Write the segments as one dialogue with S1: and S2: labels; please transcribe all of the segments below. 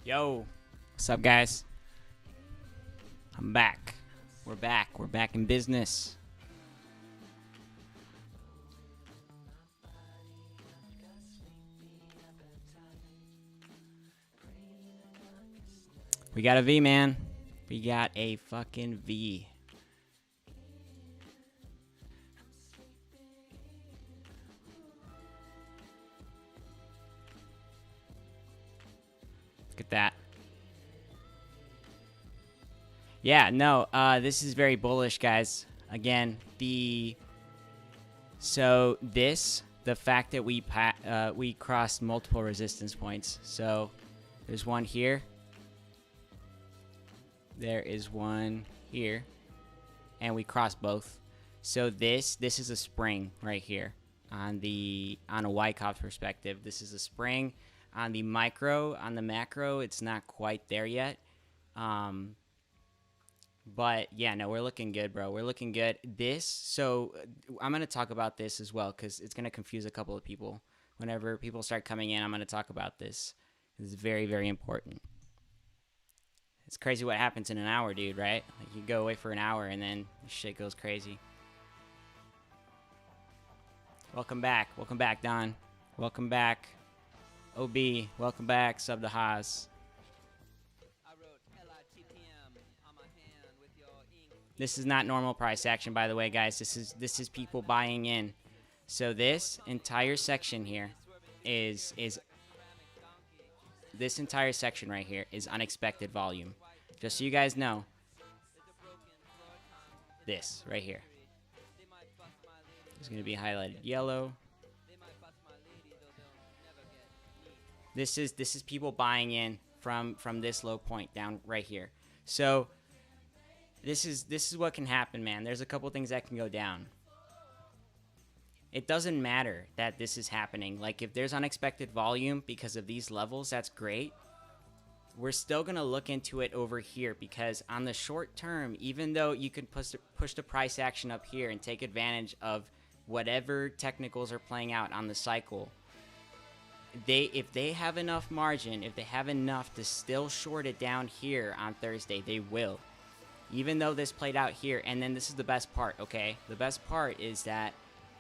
S1: Yo, what's up, guys? I'm back. We're back. We're back in business. We got a V, man. We got a fucking V. Look at that. Yeah, no, this is very bullish, guys. Again, the fact that we crossed multiple resistance points. So there's one here. There is one here, and we crossed both. So this is a spring right here on a Wyckoff perspective. This is a spring. On the macro, it's not quite there yet. But yeah, no, we're looking good, bro. We're looking good. So I'm going to talk about this as well because it's going to confuse a couple of people. Whenever people start coming in, I'm going to talk about this. This is very, very important. It's crazy what happens in an hour, dude, right? Like you go away for an hour and then shit goes crazy. Welcome back. Welcome back, Don. Welcome back. OB, welcome back. Sub to Haas. This is not normal price action, by the way, guys. This is people buying in. So this entire section here is this entire section right here is unexpected volume. Just so you guys know, this right here is going to be highlighted yellow. This is people buying in from this low point down right here. So this is what can happen, man. There's a couple things that can go down. It doesn't matter that this is happening. Like if there's unexpected volume because of these levels, that's great. We're still going to look into it over here because on the short term, even though you can push the price action up here and take advantage of whatever technicals are playing out on the cycle, if they have enough margin, if they have enough to still short it down here on Thursday, they will. Even though this played out here, and then this is the best part, okay? The best part is that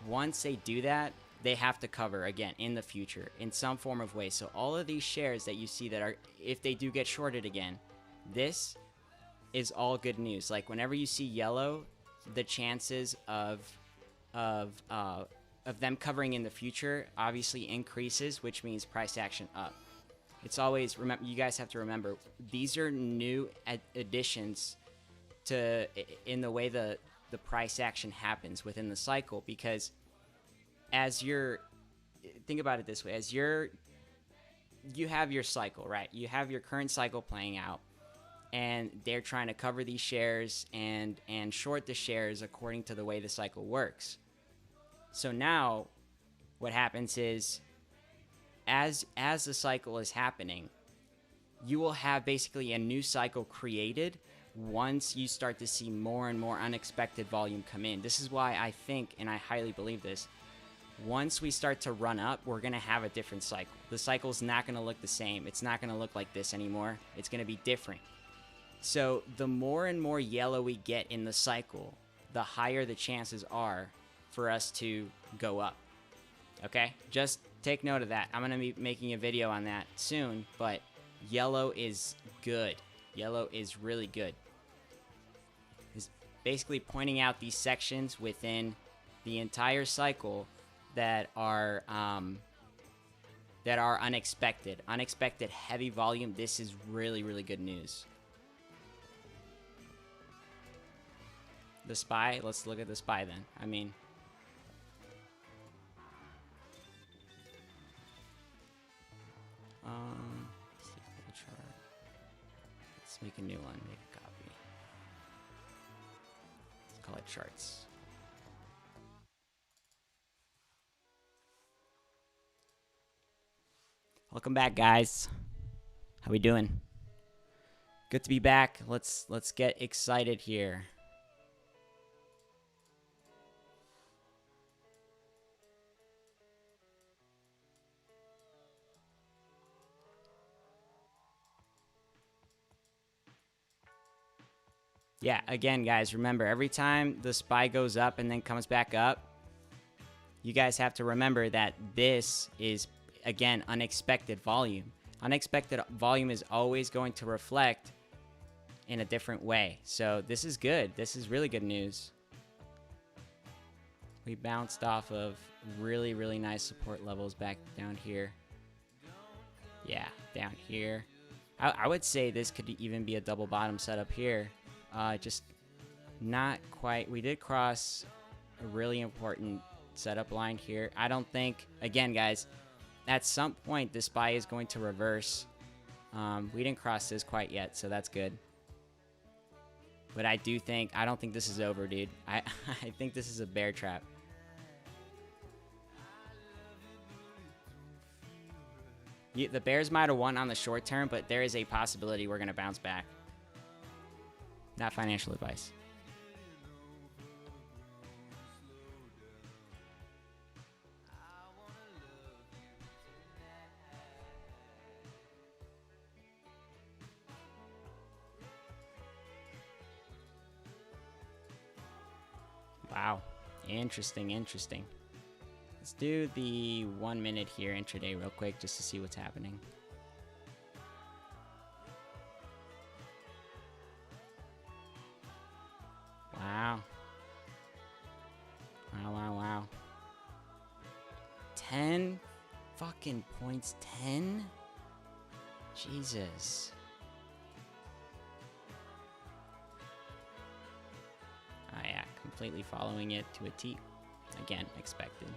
S1: once they do that, they have to cover again in the future in some form of way. So all of these shares that you see that are, if they do get shorted again, this is all good news. Like whenever you see yellow, the chances of them covering in the future obviously increases, which means price action up. It's always, remember, you guys have to remember, these are new additions to in the way the price action happens within the cycle, because as you're, think about it this way, as you have your cycle, right? You have your current cycle playing out, and they're trying to cover these shares and short the shares according to the way the cycle works. So now what happens is as the cycle is happening, you will have basically a new cycle created once you start to see more and more unexpected volume come in. This is why I think, and I highly believe this, once we start to run up, we're going to have a different cycle. The cycle's not going to look the same. It's not going to look like this anymore. It's going to be different. So the more and more yellow we get in the cycle, the higher the chances are for us to go up. Okay? Just take note of that. I'm going to be making a video on that soon, but yellow is good. Yellow is really good. It's basically pointing out these sections within the entire cycle that are unexpected. Unexpected heavy volume. This is really, really good news. The SPY, let's look at the SPY then. I mean, let's take a little chart. Let's make a new one, make a copy. Let's call it charts. Welcome back, guys. How we doing? Good to be back. Let's get excited here. Yeah, again, guys, remember, every time the SPY goes up and then comes back up, you guys have to remember that this is, again, unexpected volume. Unexpected volume is always going to reflect in a different way. So this is good. This is really good news. We bounced off of really, really nice support levels back down here. Yeah, down here. I would say this could even be a double bottom setup here. Just not quite. We did cross a really important setup line here. I don't think, again, guys, at some point the SPY is going to reverse. We didn't cross this quite yet, so that's good. But I don't think this is over, dude. I think this is a bear trap. The Bears might have won on the short term, but there is a possibility we're going to bounce back. Not financial advice. Wow. Interesting, interesting. Let's do the 1 minute here intraday real quick just to see what's happening. Wow. Wow. 10 fucking points. 10? Jesus. Oh yeah, completely following it to a T. Again, expected.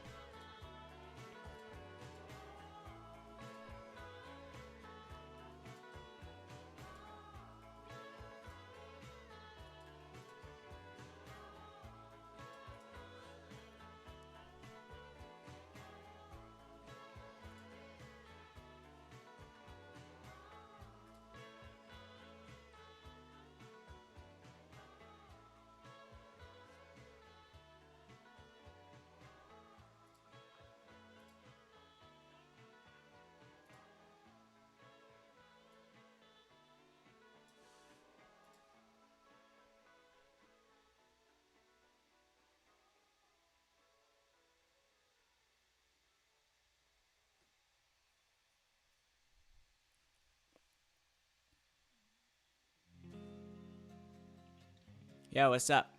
S1: Yo, what's up?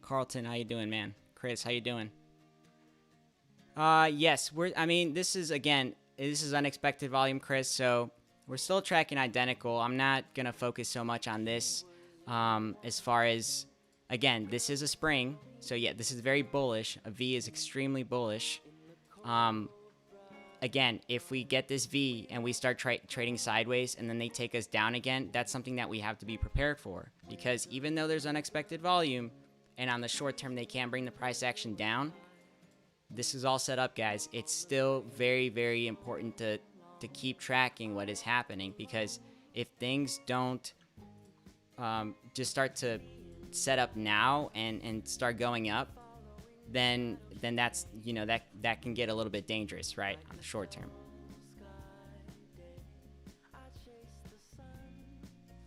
S1: Carlton, how you doing, man? Chris, how you doing? Yes, this is unexpected volume, Chris, so we're still tracking identical. I'm not going to focus so much on this as far as, again, this is a spring, so yeah, this is very bullish. A V is extremely bullish. Again, if we get this V and we start trading sideways and then they take us down again, that's something that we have to be prepared for. Because even though there's unexpected volume, and on the short term they can bring the price action down, this is all set up, guys. It's still very, very important to keep tracking what is happening. Because if things don't just start to set up now and start going up, then that's, that can get a little bit dangerous, right, on the short term.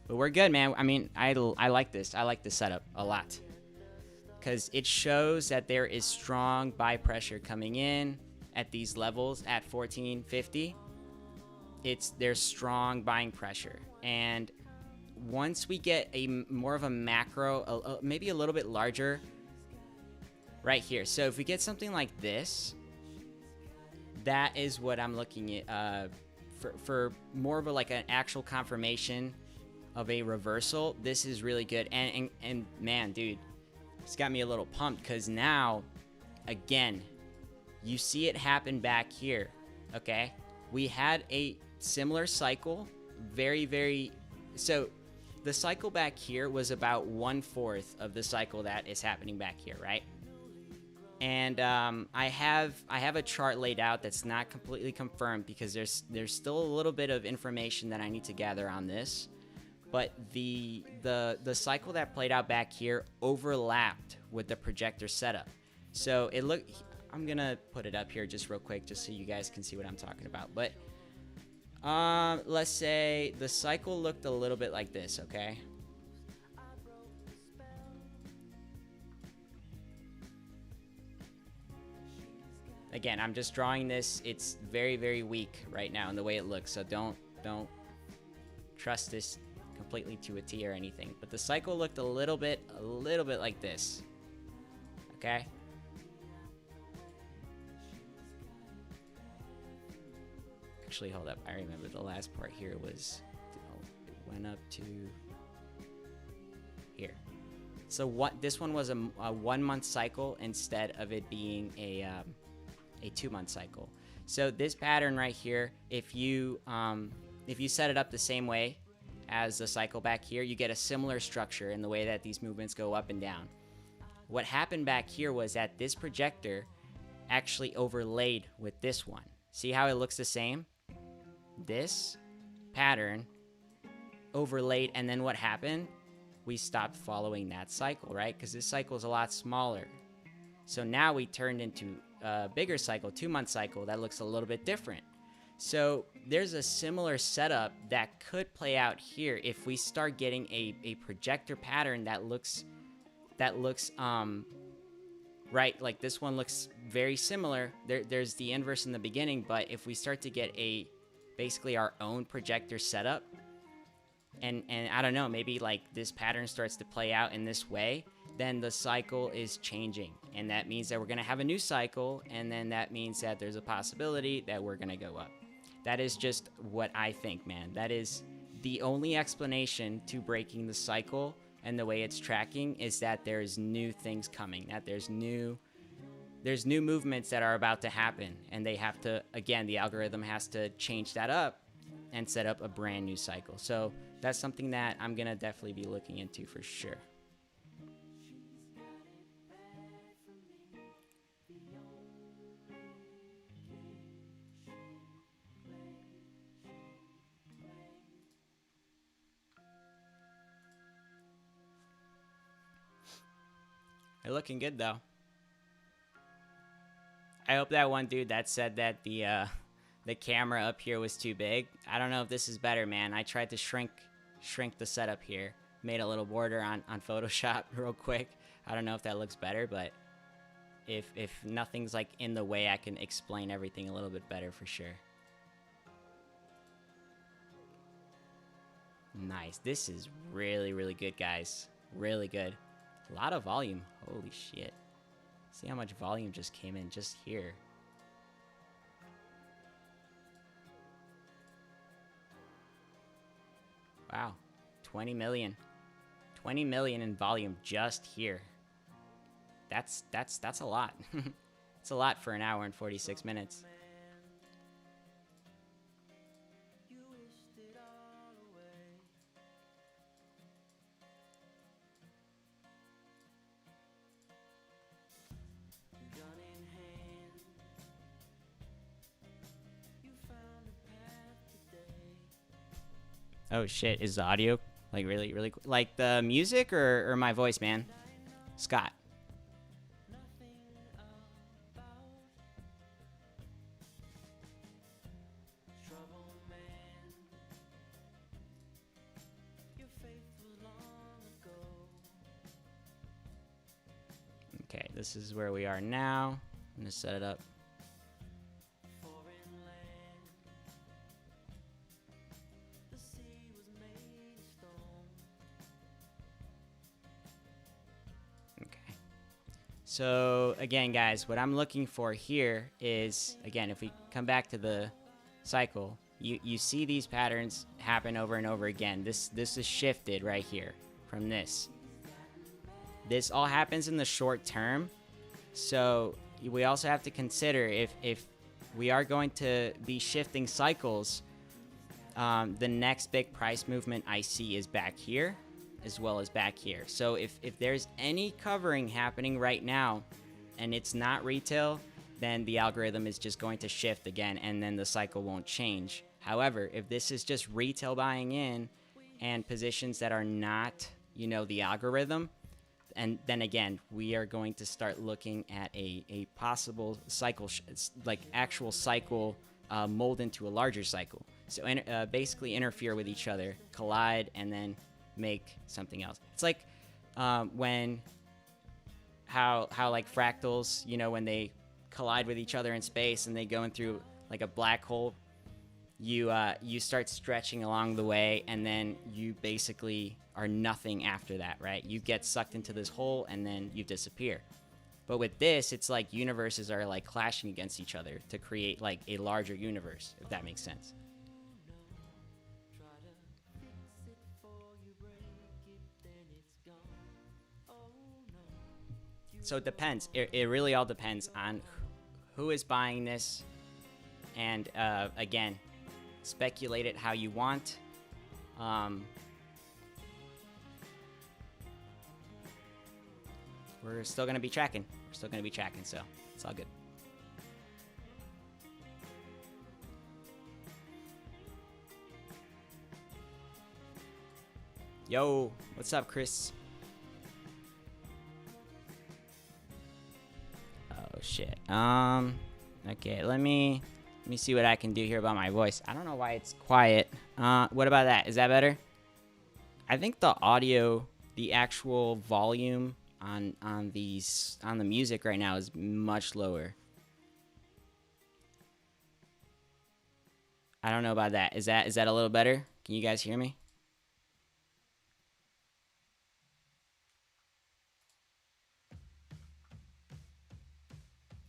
S1: But we're good, man. I mean, I like this. I like this setup a lot because it shows that there is strong buy pressure coming in at these levels at 1450. There's strong buying pressure, and once we get more of a macro, maybe a little bit larger. Right here. So if we get something like this, that is what I'm looking at for more of an actual confirmation of a reversal. This is really good. And man, dude, it's got me a little pumped because now, again, you see it happen back here. Okay, we had a similar cycle. So the cycle back here was about 1/4 of the cycle that is happening back here, right? And I have a chart laid out that's not completely confirmed because there's still a little bit of information that I need to gather on this. But the cycle that played out back here overlapped with the projector setup. So I'm gonna put it up here just real quick just so you guys can see what I'm talking about. But let's say the cycle looked a little bit like this, okay? again, I'm just drawing this. It's very, very weak right now in the way it looks. So don't trust this completely to a T or anything. But the cycle looked a little bit like this. Okay. Actually, hold up. I remember the last part here was it went up to here. So what this one was a 1 month cycle instead of it being a 2 month cycle. So this pattern right here, if you set it up the same way as the cycle back here, you get a similar structure in the way that these movements go up and down. What happened back here was that this projector actually overlaid with this one. See how it looks the same? This pattern overlaid, and then what happened? We stopped following that cycle, right? Because this cycle is a lot smaller. So now we turned into a bigger cycle, 2 month cycle that looks a little bit different. So there's a similar setup that could play out here if we start getting a projector pattern that looks right, like this one looks very similar. There's the inverse in the beginning, but if we start to get basically our own projector setup, and I don't know, maybe like this pattern starts to play out in this way, then the cycle is changing, and that means that we're going to have a new cycle, and then that means that there's a possibility that we're going to go up. That is just what I think, man. That is the only explanation to breaking the cycle and the way it's tracking, is that there's new things coming, that there's new movements that are about to happen, and they have to, again, the algorithm has to change that up and set up a brand new cycle. So that's something that I'm gonna definitely be looking into for sure. They're looking good though. I hope that one dude that said that the camera up here was too big, I don't know if this is better, man. I tried to shrink the setup here. Made a little border on Photoshop real quick. I don't know if that looks better, but if nothing's like in the way, I can explain everything a little bit better for sure. Nice. This is really, really good, guys. Really good. A lot of volume. Holy shit. See how much volume just came in just here. Wow. 20 million. 20 million in volume just here. That's a lot. It's a lot for an hour and 46 minutes. Oh shit, is the audio like really like the music or my voice, man? Scott. Okay, this is where we are now. I'm gonna set it up. So again, guys, what I'm looking for here is, again, if we come back to the cycle, you see these patterns happen over and over again. This is shifted right here from this. This all happens in the short term. So we also have to consider if we are going to be shifting cycles, the next big price movement I see is back here, as well as back here. So if there's any covering happening right now and it's not retail, then the algorithm is just going to shift again, and then the cycle won't change. However, if this is just retail buying in and positions that are not, you know, the algorithm, and then again, we are going to start looking at a possible cycle, like actual cycle mold into a larger cycle. So basically interfere with each other, collide, and then make something else. It's like how like fractals, you know, when they collide with each other in space and they go in through like a black hole, you start stretching along the way, and then you basically are nothing after that, right? You get sucked into this hole and then you disappear. But with this, it's like universes are like clashing against each other to create like a larger universe, if that makes sense. So it depends. It really all depends on who is buying this. And again, speculate it how you want. We're still going to be tracking. So it's all good. Yo, what's up, Chris? Oh shit. Okay, let me see what I can do here about my voice. I don't know why it's quiet. What about that? Is that better? I think the audio, the actual volume on the music right now is much lower. I don't know about that. Is that a little better? Can you guys hear me?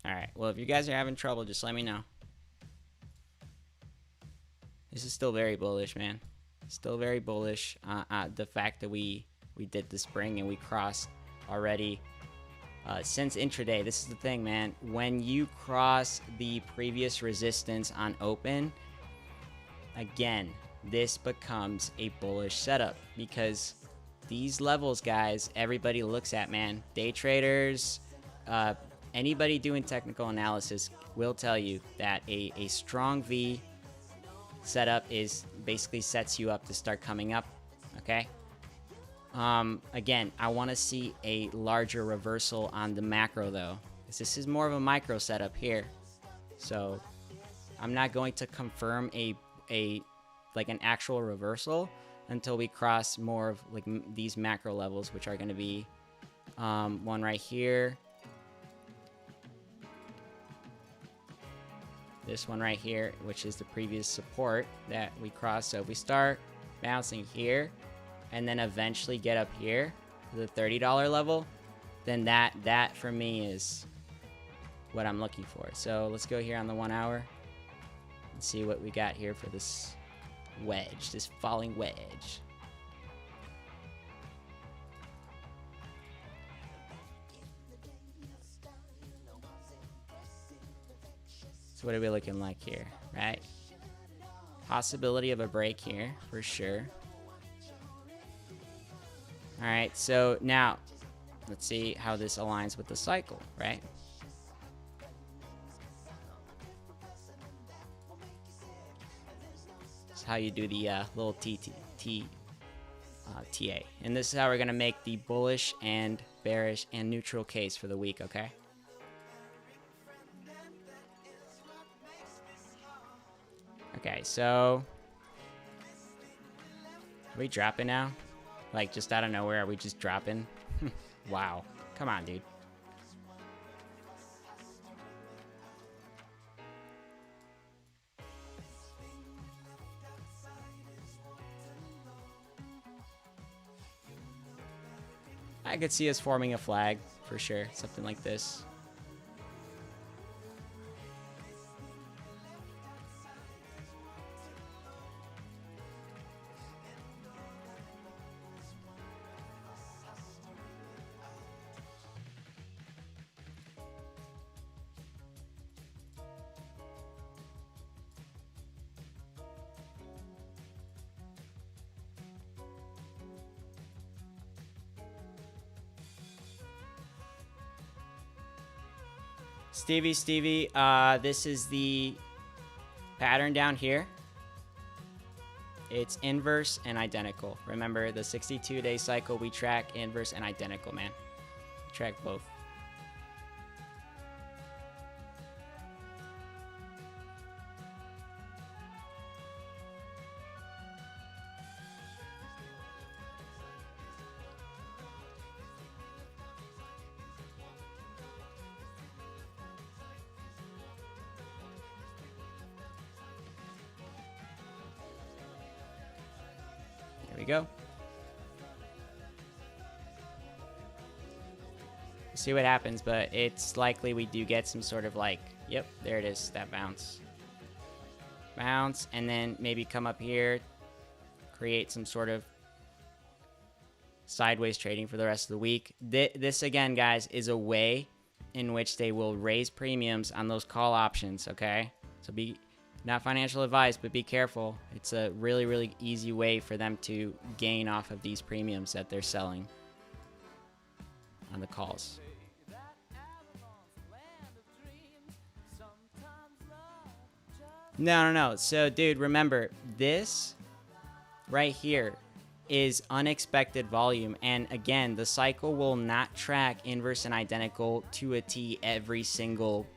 S1: All right. Well, if you guys are having trouble, just let me know. This is still very bullish, man. Still very bullish. The fact that we did the spring and we crossed already since intraday. This is the thing, man. When you cross the previous resistance on open, again, this becomes a bullish setup, because these levels, guys, everybody looks at, man. Day traders, anybody doing technical analysis will tell you that a strong V setup is basically sets you up to start coming up, okay? Again, I want to see a larger reversal on the macro, though, because this is more of a micro setup here. So I'm not going to confirm like an actual reversal until we cross more of like these macro levels, which are going to be one right here, this one right here, which is the previous support that we crossed. So if we start bouncing here and then eventually get up here to the $30 level, then that for me is what I'm looking for. So let's go here on the 1 hour and see what we got here for this wedge, this falling wedge. So what are we looking like here, right? Possibility of a break here for sure. All right, so now let's see how this aligns with the cycle, right? This is how you do the little TA. And this is how we're gonna make the bullish and bearish and neutral case for the week, okay? Okay, so are we dropping now? Like, just out of nowhere, are we just dropping? Wow. Come on, dude. I could see us forming a flag, for sure. Something like this. Stevie, this is the pattern down here. It's inverse and identical. Remember, the 62-day cycle, we track inverse and identical, man. We track both. you go. See what happens, but it's likely we do get some sort of like, yep, there it is, that bounce. Bounce, and then maybe come up here, create some sort of sideways trading for the rest of the week. This again, guys, is a way in which they will raise premiums on those call options, okay? So be not financial advice, but be careful. It's a really, really easy way for them to gain off of these premiums that they're selling on the calls. No. So, dude, remember, this right here is unexpected volume. And again, the cycle will not track inverse and identical to a T every single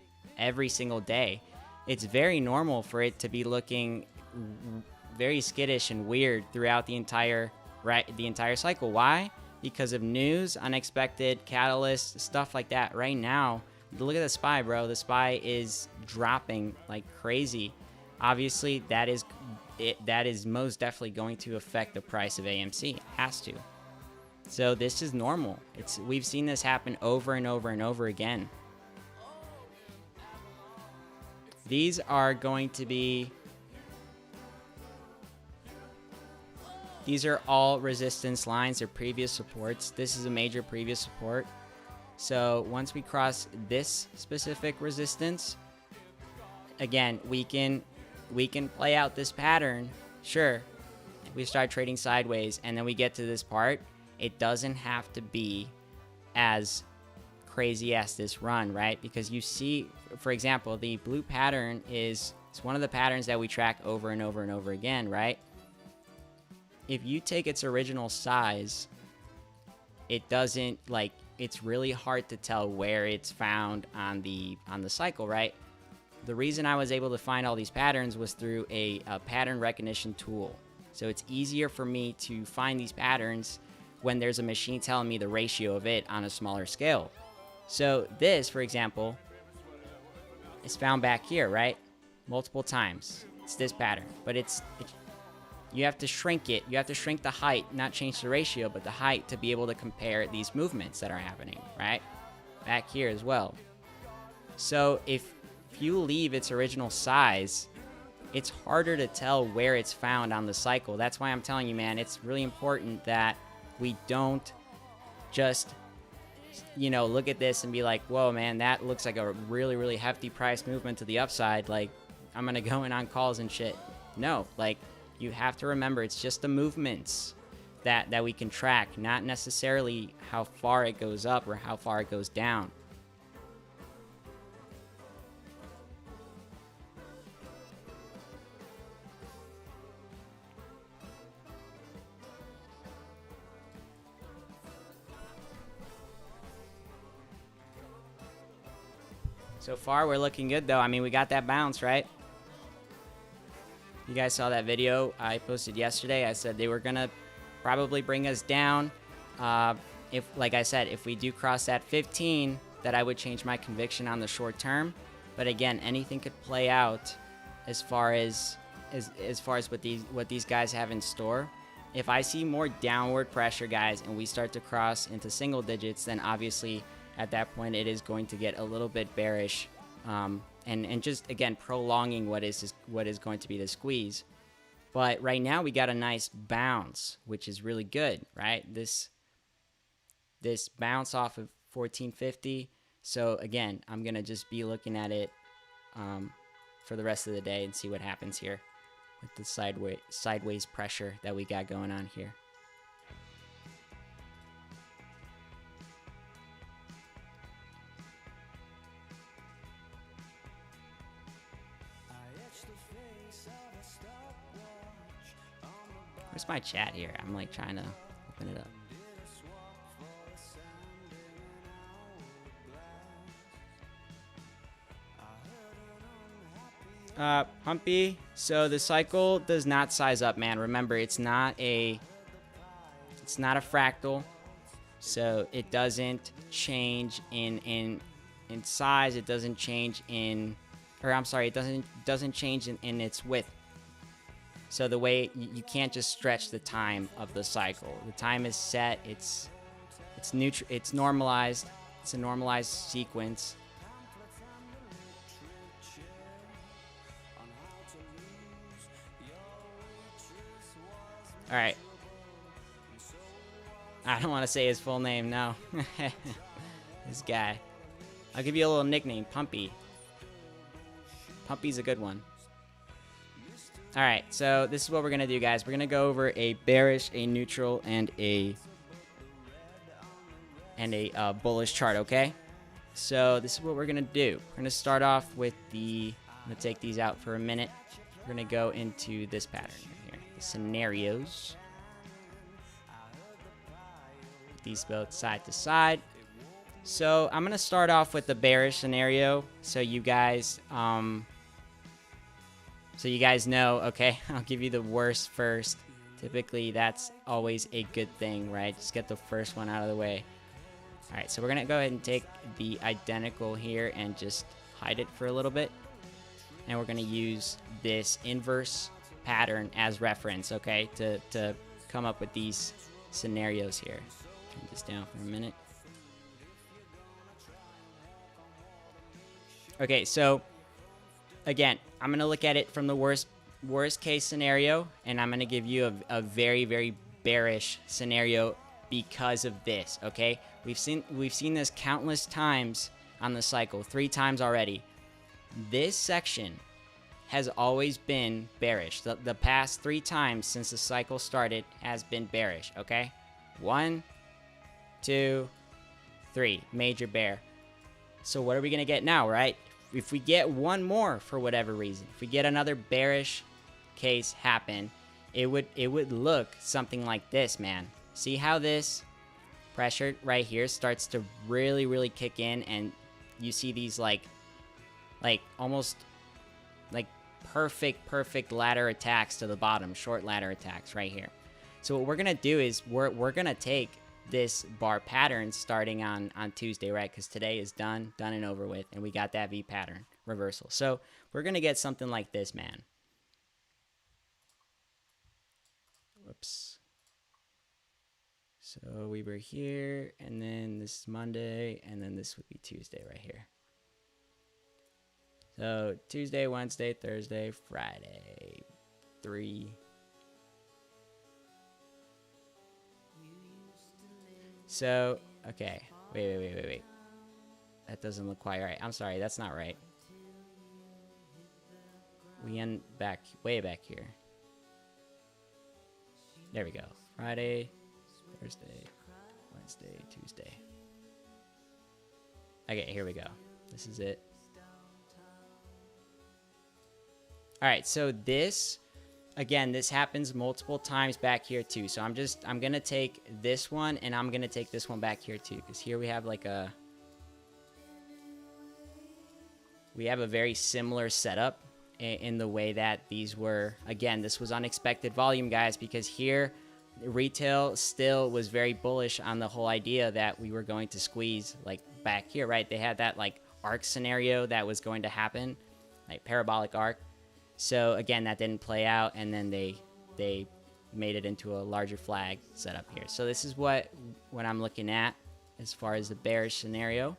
S1: day. It's very normal for it to be looking very skittish and weird throughout the entire cycle. Why? Because of news, unexpected catalysts, stuff like that. Right now, look at the SPY, bro. The SPY is dropping like crazy. Obviously, that is most definitely going to affect the price of AMC. It has to. So this is normal. We've seen this happen over and over and over again. These are going to be... These are all resistance lines or previous supports. This is a major previous support. So once we cross this specific resistance, again, we can play out this pattern. Sure, we start trading sideways and then we get to this part. It doesn't have to be as crazy as this run, right? Because you see, for example, the blue pattern it's one of the patterns that we track over and over and over again, right? If you take its original size, it doesn't, like, it's really hard to tell where it's found on the cycle, right? The reason I was able to find all these patterns was through a pattern recognition tool. So it's easier for me to find these patterns when there's a machine telling me the ratio of it on a smaller scale. So this, for example, is found back here, right? Multiple times. It's this pattern, but you have to shrink it. You have to shrink the height, not change the ratio, but the height to be able to compare these movements that are happening, right? Back here as well. So if you leave its original size, it's harder to tell where it's found on the cycle. That's why I'm telling you, man, it's really important that we don't just, look at this and be like, whoa, man, that looks like a really, really hefty price movement to the upside. Like, I'm going to go in on calls and shit. No, like, you have to remember it's just the movements that we can track, not necessarily how far it goes up or how far it goes down. So far, we're looking good, though. I mean, we got that bounce, right? You guys saw that video I posted yesterday. I said they were going to probably bring us down. Like I said, if we do cross that 15, that I would change my conviction on the short term. But again, anything could play out as far as what these guys have in store. If I see more downward pressure, guys, and we start to cross into single digits, then obviously at that point it is going to get a little bit bearish, and just again prolonging what is going to be the squeeze. But right now we got a nice bounce, which is really good, right? This bounce off of 1450. So again, I'm gonna just be looking at it for the rest of the day and see what happens here with the sideways pressure that we got going on here. Where's my chat here? I'm like trying to open it up. Humpy. So the cycle does not size up, man. Remember, it's not a fractal, so it doesn't change in size. It doesn't change it doesn't change in its width. So the way you can't just stretch the time of the cycle. The time is set. It's it's normalized. It's a normalized sequence. All right. I don't want to say his full name. No. This guy. I'll give you a little nickname, Pumpy. Pumpy's a good one. All right, so this is what we're gonna do, guys. We're gonna go over a bearish, a neutral, and a bullish chart. Okay. So this is what we're gonna do. We're gonna start off with the. I'm gonna take these out for a minute. We're gonna go into this pattern here, the scenarios. Put these both side to side. So I'm gonna start off with the bearish scenario, so you guys know. Okay, I'll give you the worst first. Typically, that's always a good thing, right? Just get the first one out of the way. All right, so we're gonna go ahead and take the identical here and just hide it for a little bit, and we're gonna use this inverse pattern as reference, okay, to come up with these scenarios here. Turn this down for a minute. Okay, so again, I'm gonna look at it from the worst case scenario, and I'm gonna give you a very, very bearish scenario because of this. Okay, we've seen this countless times on the cycle, 3 times already. This section has always been bearish. The past 3 times since the cycle started has been bearish. Okay, 1, 2, 3, major bear. So what are we gonna get now, right? If we get one more for whatever reason, if we get another bearish case happen, it would look something like this, man. See how this pressure right here starts to really kick in, and you see these like almost like perfect ladder attacks to the bottom, short ladder attacks right here. So what we're gonna do is we're gonna take this bar pattern starting on Tuesday, right? Because today is done and over with, and we got that V pattern reversal. So we're gonna get something like this, man. Whoops. So we were here, and then this is Monday, and then this would be Tuesday right here. So Tuesday, Wednesday, Thursday, Friday, 3. So, okay, wait. That doesn't look quite right. I'm sorry, that's not right. We end way back here. There we go. Friday, Thursday, Wednesday, Tuesday. Okay, here we go. This is it. All right, so this, again, this happens multiple times back here too. So I'm gonna take this one, and I'm gonna take this one back here too, because here we have like a very similar setup in the way that these were. Again, this was unexpected volume, guys, because here retail still was very bullish on the whole idea that we were going to squeeze like back here, right? They had that like arc scenario that was going to happen, like parabolic arc. So again, that didn't play out, and then they made it into a larger flag setup here. So this is what I'm looking at as far as the bearish scenario.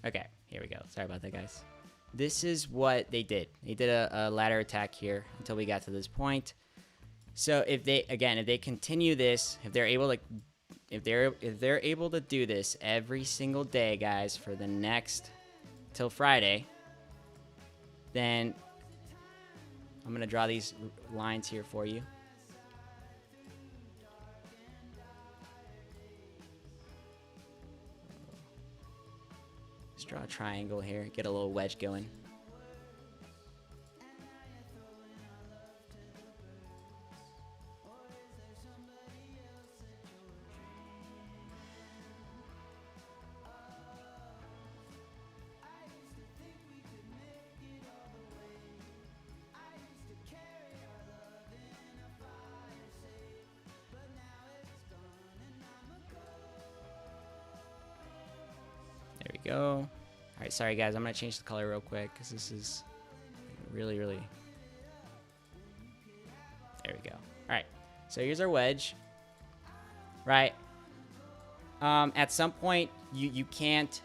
S1: Okay, here we go. Sorry about that, guys. This is what they did. They did a ladder attack here until we got to this point. So if they continue this, if they're able to do this every single day, guys, for the next till Friday, then I'm gonna draw these lines here for you. Draw a triangle here, get a little wedge going. go. All right, sorry guys, I'm gonna change the color real quick because this is really, really. There we go. All right, so here's our wedge. Right. At some point, you can't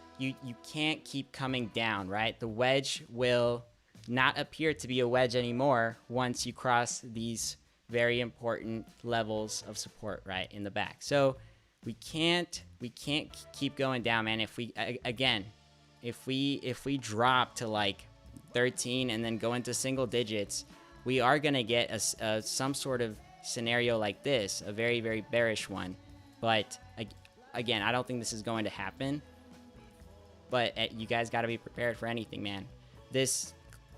S1: keep coming down. Right, the wedge will not appear to be a wedge anymore once you cross these very important levels of support right in the back. So we can't keep going down, man. If we again, if we drop to like 13 and then go into single digits, we are gonna get some sort of scenario like this, a very, very bearish one. But again, I don't think this is going to happen. But you guys got to be prepared for anything, man. This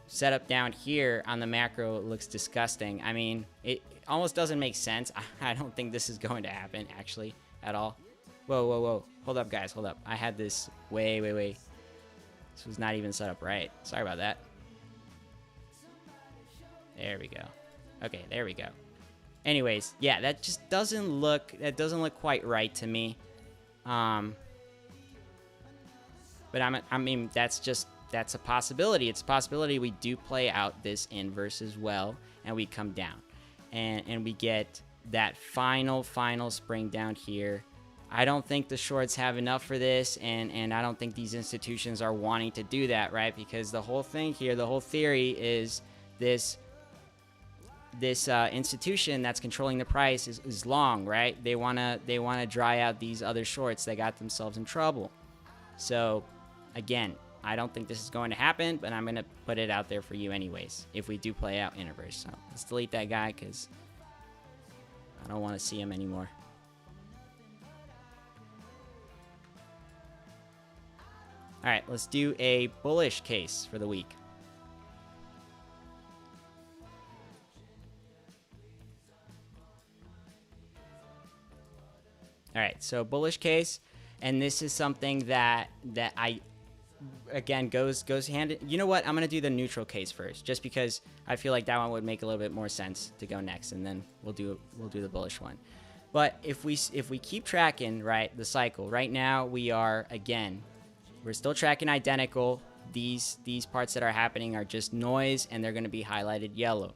S1: setup down here on the macro looks disgusting. I mean, it almost doesn't make sense. I don't think this is going to happen, actually, at all. Whoa, whoa, whoa. Hold up, guys. Hold up. I had this way. This was not even set up right. Sorry about that. There we go. Okay, there we go. Anyways, yeah, that just doesn't look quite right to me. But I mean, that's a possibility. It's a possibility we do play out this inverse as well, and we come down, and we get that final spring down here. I don't think the shorts have enough for this, and I don't think these institutions are wanting to do that, right? Because the whole thing here, the whole theory is this institution that's controlling the price is long, right? They wanna dry out these other shorts that got themselves in trouble. So again, I don't think this is going to happen, but I'm gonna put it out there for you anyways if we do play out inverse. So let's delete that guy because I don't want to see him anymore. All right, let's do a bullish case for the week. All right, so bullish case, and this is something that I, again, goes hand in. You know what? I'm gonna do the neutral case first, just because I feel like that one would make a little bit more sense to go next, and then we'll do the bullish one. But if we keep tracking right the cycle, right now we're still tracking identical. These parts that are happening are just noise, and they're gonna be highlighted yellow.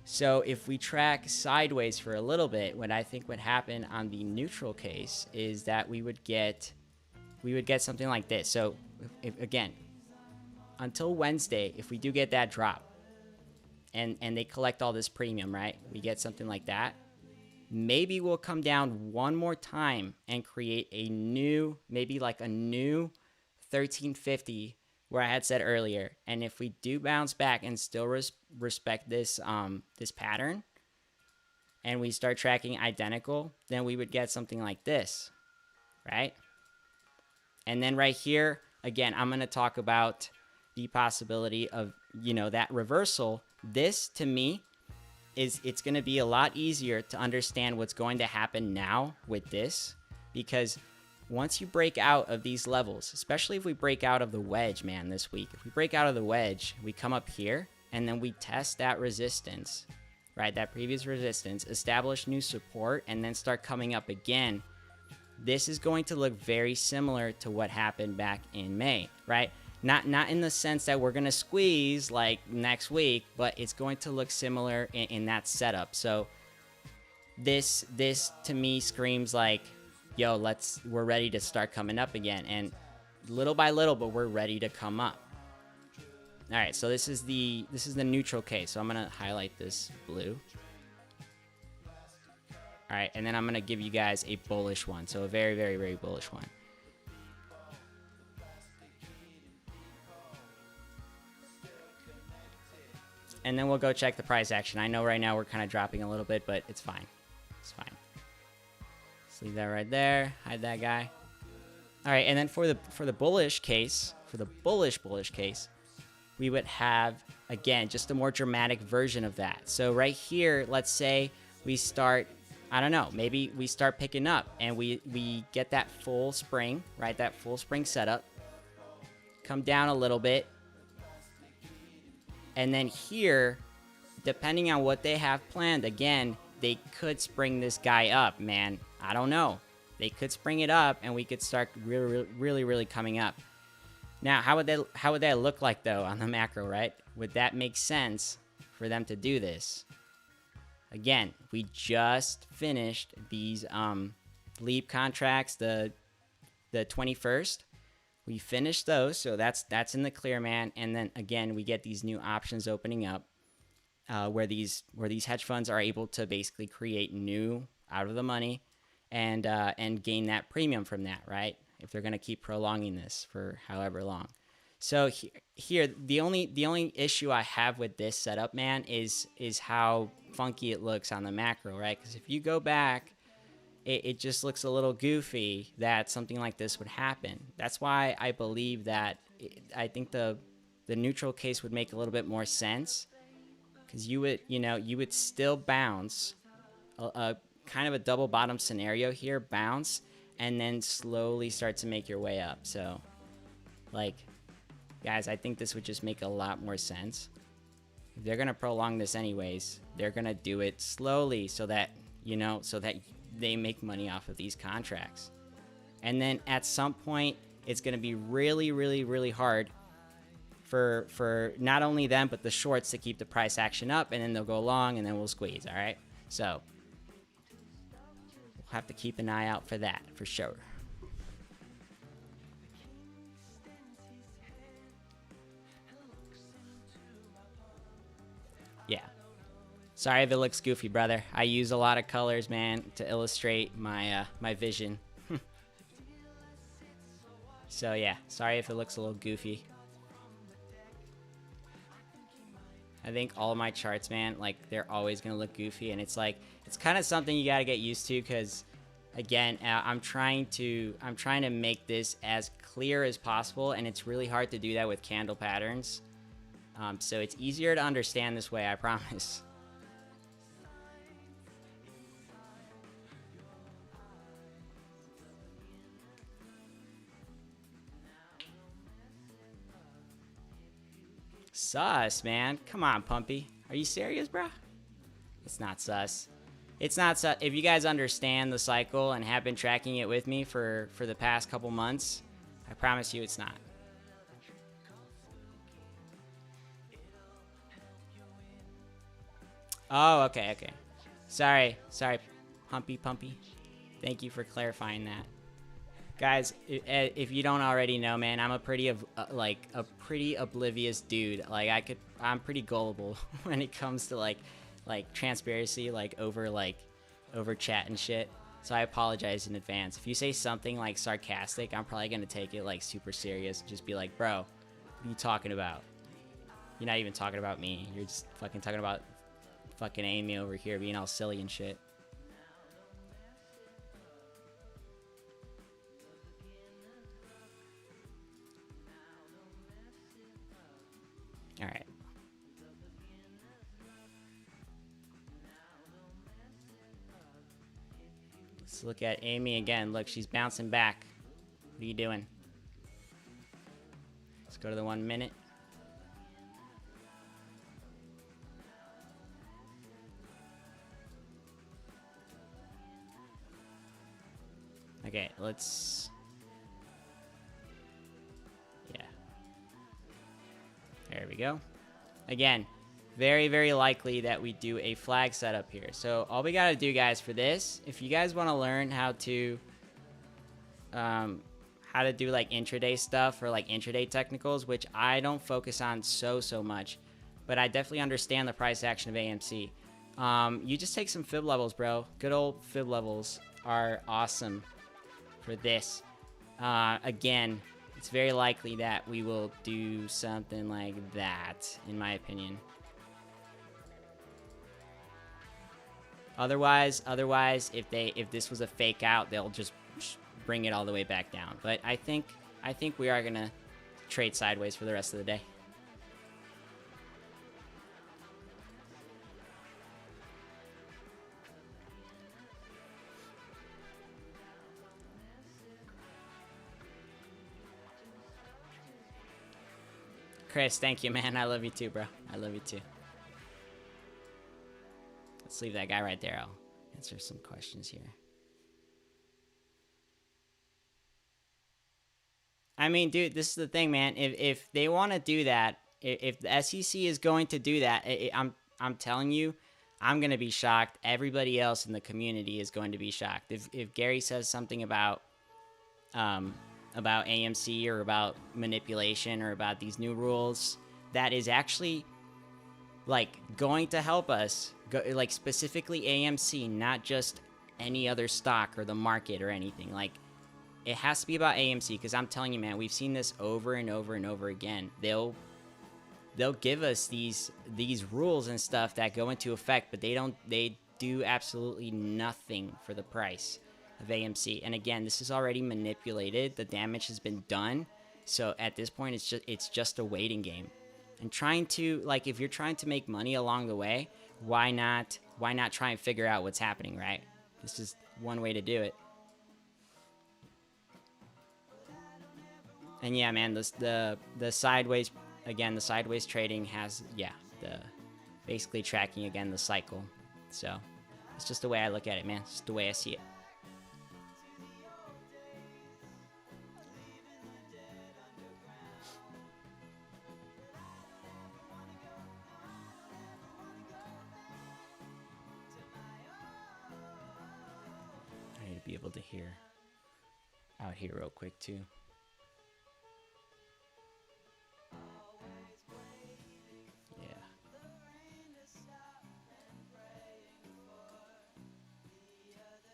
S1: So if we track sideways for a little bit, what I think would happen on the neutral case is that we would get something like this. So again, until Wednesday, if we do get that drop and they collect all this premium, right? We get something like that. Maybe we'll come down one more time and create a new, maybe like a new 1350 where I had said earlier. And if we do bounce back and still respect this this pattern, and we start tracking identical, then we would get something like this, right? And then right here, again, I'm going to talk about the possibility of, that reversal. This, to me, it's going to be a lot easier to understand what's going to happen now with this, because once you break out of these levels, especially if we break out of the wedge, man, this week, if we break out of the wedge, we come up here and then we test that resistance, right? That previous resistance, establish new support, and then start coming up again. This is going to look very similar to what happened back in May, right? Not in the sense that we're going to squeeze like next week, but it's going to look similar in that setup. So this to me screams like, yo, we're ready to start coming up again, and little by little, but we're ready to come up. All right, so this is the neutral case. So I'm gonna highlight this blue. All right, and then I'm gonna give you guys a bullish one, so a very, very, very bullish one. And then we'll go check the price action. I know right now we're kind of dropping a little bit, but it's fine. It's fine. Let's leave that right there. Hide that guy. All right, and then for the bullish case, for the bullish case, we would have, again, just a more dramatic version of that. So right here, let's say we start, I don't know, maybe we start picking up and we get that full spring, right? That full spring setup. Come down a little bit. And then here, depending on what they have planned, again, they could spring this guy up, man. I don't know. they could spring it up and we could start really coming up. Now, how would that look like though on the macro, right? Would that make sense for them to do this? Again, we just finished these leap contracts, the 21st. We finished those, so that's in the clear, man. And then again, we get these new options opening up, where these hedge funds are able to basically create new out of the money, and gain that premium from that, right? If they're gonna keep prolonging this for however long. So here, the only issue I have with this setup, man, is how funky it looks on the macro, right? Because if you go back, it just looks a little goofy that something like this would happen. That's why I believe that I think the neutral case would make a little bit more sense, because you would still bounce a kind of a double bottom scenario here, bounce, and then slowly start to make your way up. So, like, guys, I think this would just make a lot more sense. If they're gonna prolong this anyways, they're gonna do it slowly so that they make money off of these contracts. And then at some point, it's going to be really hard for not only them, but the shorts to keep the price action up, and then they'll go long, and then we'll squeeze, all right? So we'll have to keep an eye out for that, for sure. Yeah. Sorry if it looks goofy, brother. I use a lot of colors, man, to illustrate my my vision. So yeah, sorry if it looks a little goofy. I think all of my charts, man, like, they're always gonna look goofy, and it's like, it's kind of something you gotta get used to, because again, I'm trying to make this as clear as possible, and it's really hard to do that with candle patterns. So it's easier to understand this way, I promise. Sus, man. Come on, Pumpy. Are you serious, bro? It's not sus. It's not sus. If you guys understand the cycle and have been tracking it with me for the past couple months, I promise you it's not. Oh, okay. Sorry, Pumpy. Thank you for clarifying that. Guys, if you don't already know, man, I'm a pretty oblivious dude. Like, I'm pretty gullible when it comes to like transparency, over chat and shit. So I apologize in advance. If you say something like sarcastic, I'm probably gonna take it like super serious and just be like, bro, what are you talking about? You're not even talking about me. You're just fucking talking about fucking Amy over here being all silly and shit. All right. Let's look at Amy again. Look, she's bouncing back. What are you doing? Let's go to the 1 minute. Okay, let's... Yeah. There we go. Again, very likely that we do a flag setup here. So all we gotta do, guys, for this, if you guys want to learn how to do like intraday stuff or like intraday technicals, which I don't focus on so much, but I definitely understand the price action of AMC. You just take some fib levels, bro. Good old fib levels are awesome for this. Again, it's very likely that we will do something like that, in my opinion. Otherwise, if this was a fake out, they'll just bring it all the way back down. But I think we are gonna trade sideways for the rest of the day. Chris, thank you, man. I love you too, bro. I love you too. Let's leave that guy right there. I'll answer some questions here. I mean, dude, this is the thing, man. If they want to do that, if the SEC is going to do that, I'm telling you, I'm gonna be shocked. Everybody else in the community is going to be shocked. If Gary says something about AMC or about manipulation or about these new rules, that is actually like going to help us, like specifically AMC, not just any other stock or the market or anything. Like, it has to be about AMC, because I'm telling you, man, we've seen this over and over and over again. They'll give us these rules and stuff that go into effect, but they do absolutely nothing for the price of AMC. And again, this is already manipulated. The damage has been done. So at this point, it's just a waiting game. And trying to, like, if you're trying to make money along the way, why not try and figure out what's happening, right? This is one way to do it. And yeah, man, the sideways, again, the sideways trading has, yeah, the basically tracking again the cycle. So it's just the way I look at it, man. It's just the way I see it. I need to be able to hear out here real quick too.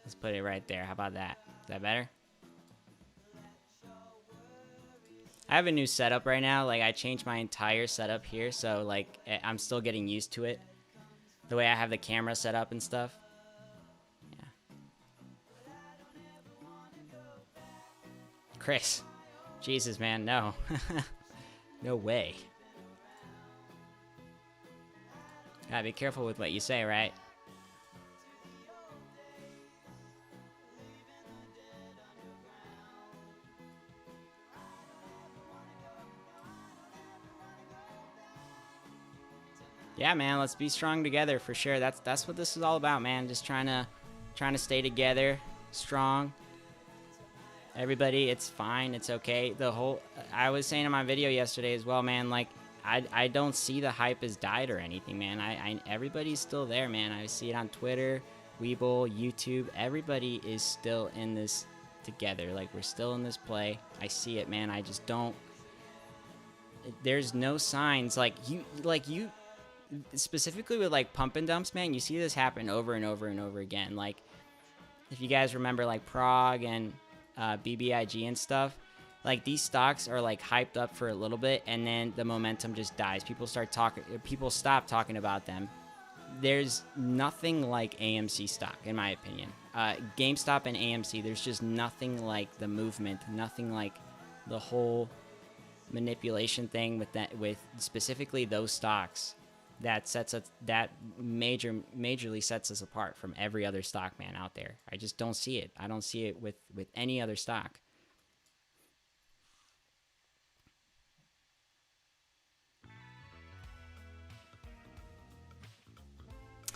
S1: Let's put it right there. How about that? Is that better? I have a new setup right now. Like, I changed my entire setup here, so like I'm still getting used to it. The way I have the camera set up and stuff. Yeah. Chris. Jesus, man, no. No way. Gotta be careful with what you say, right? Yeah, man, let's be strong together for sure. That's what this is all about, man. Just trying to stay together, strong. Everybody, it's fine, it's okay. I was saying in my video yesterday as well, man, like I don't see the hype has died or anything, man. Everybody's still there, man. I see it on Twitter, Weeble, YouTube. Everybody is still in this together. Like, we're still in this play. I see it, man. I just don't. There's no signs like you. Specifically with like pump and dumps, man, you see this happen over and over and over again. Like, if you guys remember like Prague and BBIG and stuff, like these stocks are like hyped up for a little bit and then the momentum just dies. People stop talking about them. There's nothing like AMC stock, in my opinion. GameStop and AMC, there's just nothing like the movement, nothing like the whole manipulation thing with specifically those stocks. That majorly sets us apart from every other stock, man, out there. I just don't see it. I don't see it with any other stock.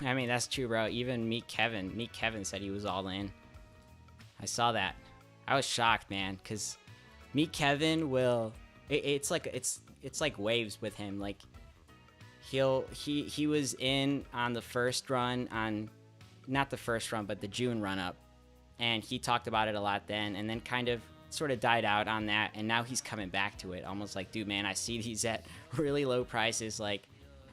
S1: I mean, that's true, bro. Even Meet Kevin said he was all in. I saw that. I was shocked, man, because Meet Kevin will. It's like waves with him. Like, he was in on the first run, on not the first run but the June run up, and he talked about it a lot then, and then kind of sort of died out on that, and now he's coming back to it, almost like, dude, man, I see these at really low prices. Like,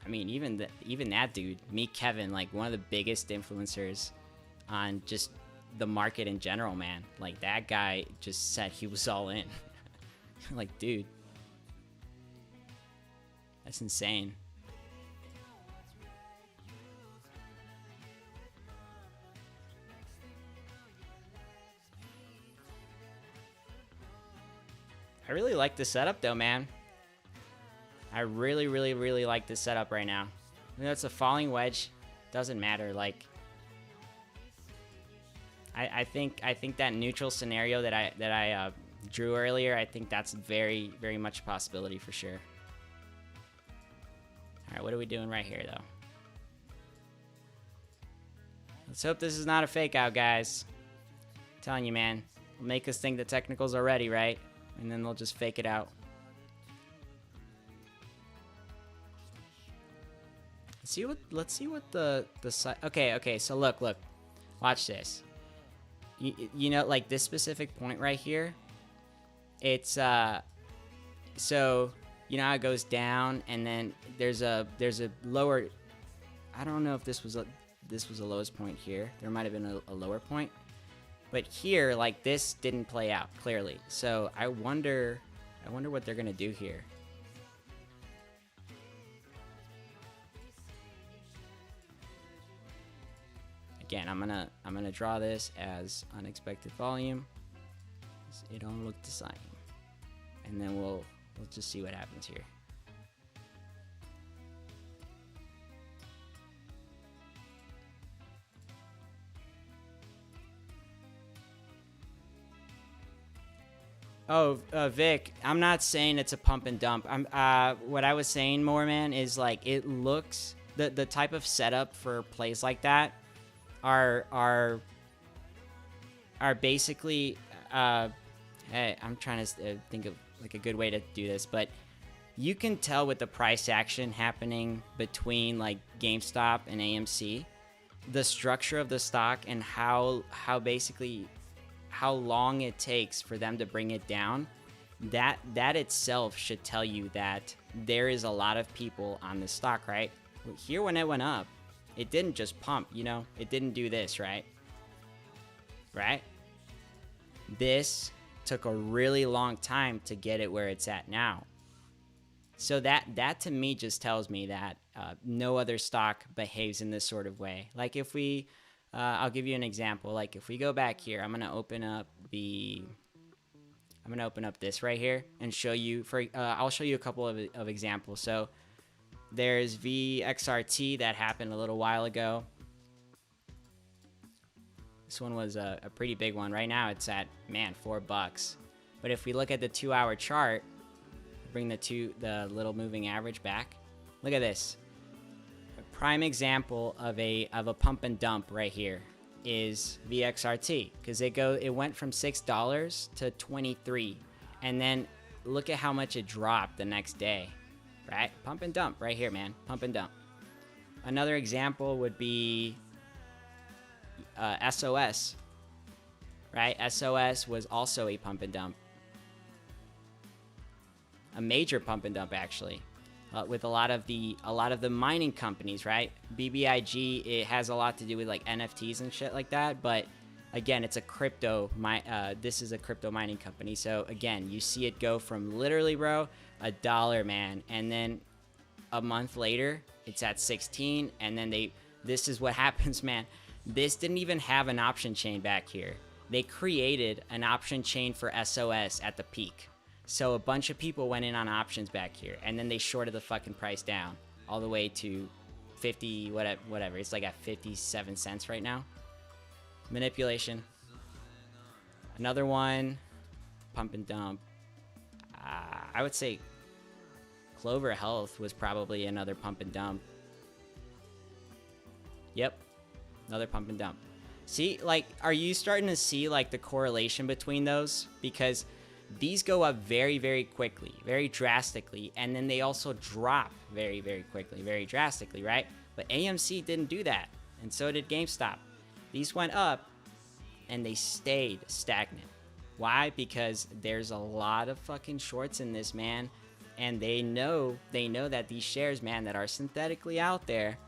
S1: I mean, even that dude, Meet Kevin, like one of the biggest influencers on just the market in general, man. Like, that guy just said he was all in. Like, dude, that's insane. I really like the setup though, man. I really, really, really like this setup right now. I know it's a falling wedge. Doesn't matter. Like, I think that neutral scenario that I drew earlier, I think that's very, very much a possibility for sure. All right, what are we doing right here though? Let's hope this is not a fake out, guys. I'm telling you, man. It'll make us think the technicals are ready, right? and then they'll just fake it out. Let's see what the side. Okay, so look, watch this. You know, like this specific point right here, it's so you know how it goes down, and then there's a lower. I don't know if this was a lowest point here. There might have been a lower point, but here, like, this didn't play out clearly. So I wonder what they're gonna do here. Again, I'm gonna draw this as unexpected volume. It don't look the same, and then we'll just see what happens here. Oh, Vic, I'm not saying it's a pump and dump. What I was saying more, man, is like it looks the type of setup for plays like that are basically hey, I'm trying to think of like a good way to do this, but you can tell with the price action happening between like GameStop and AMC, the structure of the stock and how basically how long it takes for them to bring it down. That itself should tell you that there is a lot of people on the stock, right? Here when it went up, it didn't just pump, you know, it didn't do this, right? This took a really long time to get it where it's at now. So that to me just tells me that no other stock behaves in this sort of way. Like if we, I'll give you an example. Like if we go back here, I'm gonna open up this right here and show you. I'll show you a couple of examples. So there's VXRT that happened a little while ago. This one was a pretty big one. Right now it's at, man, $4. But if we look at the 2-hour chart, bring the little moving average back. Look at this. A prime example of a pump and dump right here is VXRT, because it went from $6 to $23, and then look at how much it dropped the next day. Right? Pump and dump right here, man. Pump and dump. Another example would be SOS. Right? SOS was also a pump and dump. A major pump and dump, actually. With a lot of the mining companies, right? BBIG, it has a lot to do with like NFTs and shit like that, but again, it's a this is a crypto mining company. So again, you see it go from literally, bro, $1, man, and then a month later it's at 16, and then this is what happens, man. This didn't even have an option chain back here. They created an option chain for SOS at the peak. So a bunch of people went in on options back here, and then they shorted the fucking price down all the way to 50, whatever. It's like at 57 cents right now. Manipulation. Another one, pump and dump. I would say Clover Health was probably another pump and dump. Yep, another pump and dump. See, like, are you starting to see like the correlation between those? Because these go up very, very quickly, very drastically, and then they also drop very, very quickly, very drastically, right? But AMC didn't do that, and so did GameStop. These went up, and they stayed stagnant. Why? Because there's a lot of fucking shorts in this, man, and they know that these shares, man, that are synthetically out there,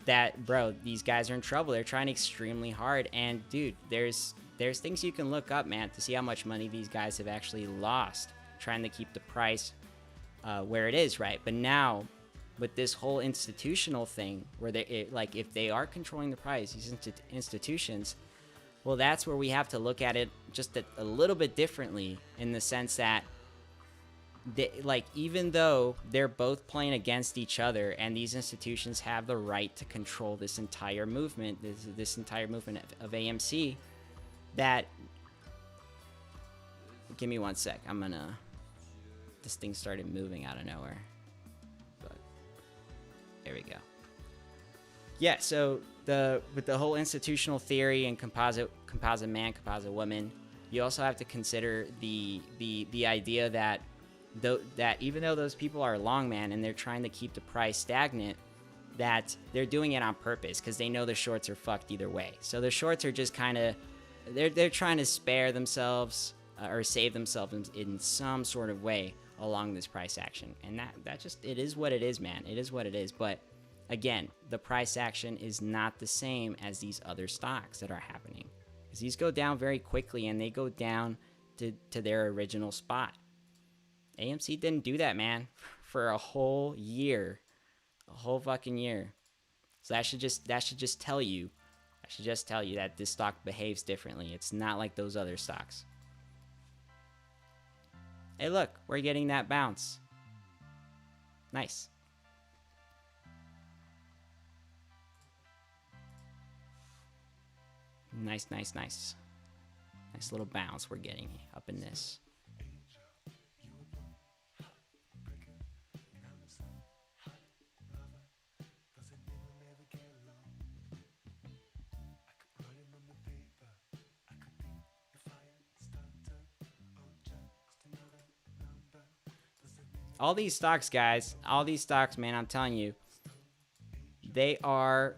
S1: that, bro, these guys are in trouble. They're trying extremely hard, and dude, there's things you can look up, man, to see how much money these guys have actually lost trying to keep the price where it is, right? But now, with this whole institutional thing, where like if they are controlling the price, these institutions, well, that's where we have to look at it just a little bit differently, in the sense that like, even though they're both playing against each other, and these institutions have the right to control this entire movement, this entire movement of AMC, that, give me one sec, this thing started moving out of nowhere, but there we go. Yeah, so with the whole institutional theory and composite man, composite woman, you also have to consider the idea that that even though those people are long, man, and they're trying to keep the price stagnant, that they're doing it on purpose because they know the shorts are fucked either way. So the shorts are just kind of they're trying to spare themselves or save themselves in some sort of way along this price action. And that just, it is what it is, man. It is what it is. But again, the price action is not the same as these other stocks that are happening, because these go down very quickly and they go down to their original spot. AMC didn't do that, man, for a whole year, a whole fucking year. So that should just tell you that this stock behaves differently. It's not like those other stocks. Hey, look, we're getting that bounce. Nice. Nice, nice, nice. Nice little bounce we're getting up in this. All these stocks, guys, all these stocks, man, I'm telling you, they are,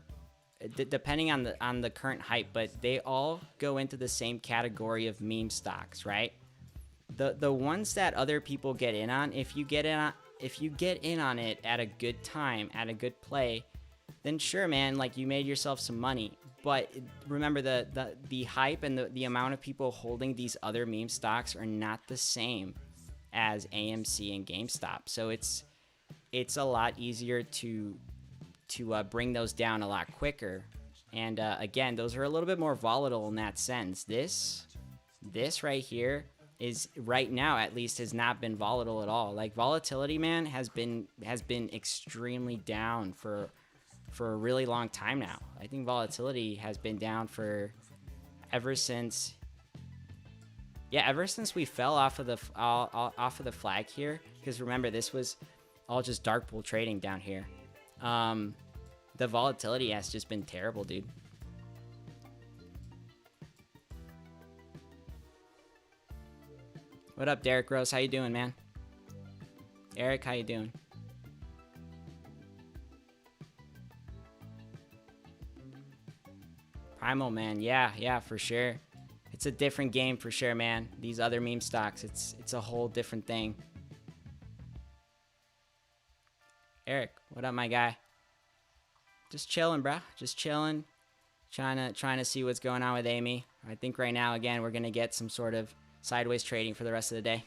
S1: depending on the current hype, but they all go into the same category of meme stocks, right? The ones that other people get in on, if you get in on it at a good time, at a good play, then sure, man, like, you made yourself some money. But remember, the hype and the amount of people holding these other meme stocks are not the same as AMC and GameStop. So it's a lot easier to bring those down a lot quicker. And again, those are a little bit more volatile in that sense. This right here is, right now at least, has not been volatile at all. Like, volatility, man, has been extremely down for a really long time now. I think volatility has been down for ever since we fell off of the flag here. Because remember, this was all just dark pool trading down here. The volatility has just been terrible, dude. What up, Derek Rose? How you doing, man? Eric, how you doing? Primal, man. Yeah, for sure. It's a different game for sure, man. These other meme stocks, it's a whole different thing. Eric, what up, my guy? Just chilling, bro. Just chilling. Trying to see what's going on with Amy. I think right now, again, we're gonna get some sort of sideways trading for the rest of the day,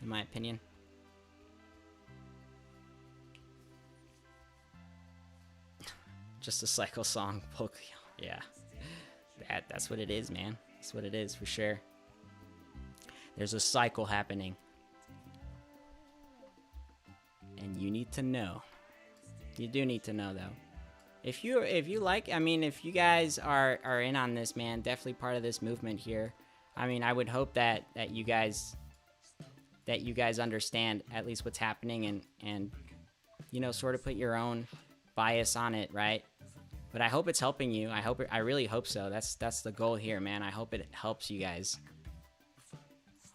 S1: in my opinion. Just a cycle song. Yeah. That's what it is, man. That's what it is for sure. There's a cycle happening. And you need to know. You do need to know, though. If you like, I mean, if you guys are in on this, man, definitely part of this movement here. I mean, I would hope that you guys understand at least what's happening and you know, sort of put your own bias on it, right? But I hope it's helping you. I really hope so. That's the goal here, man. I hope it helps you guys.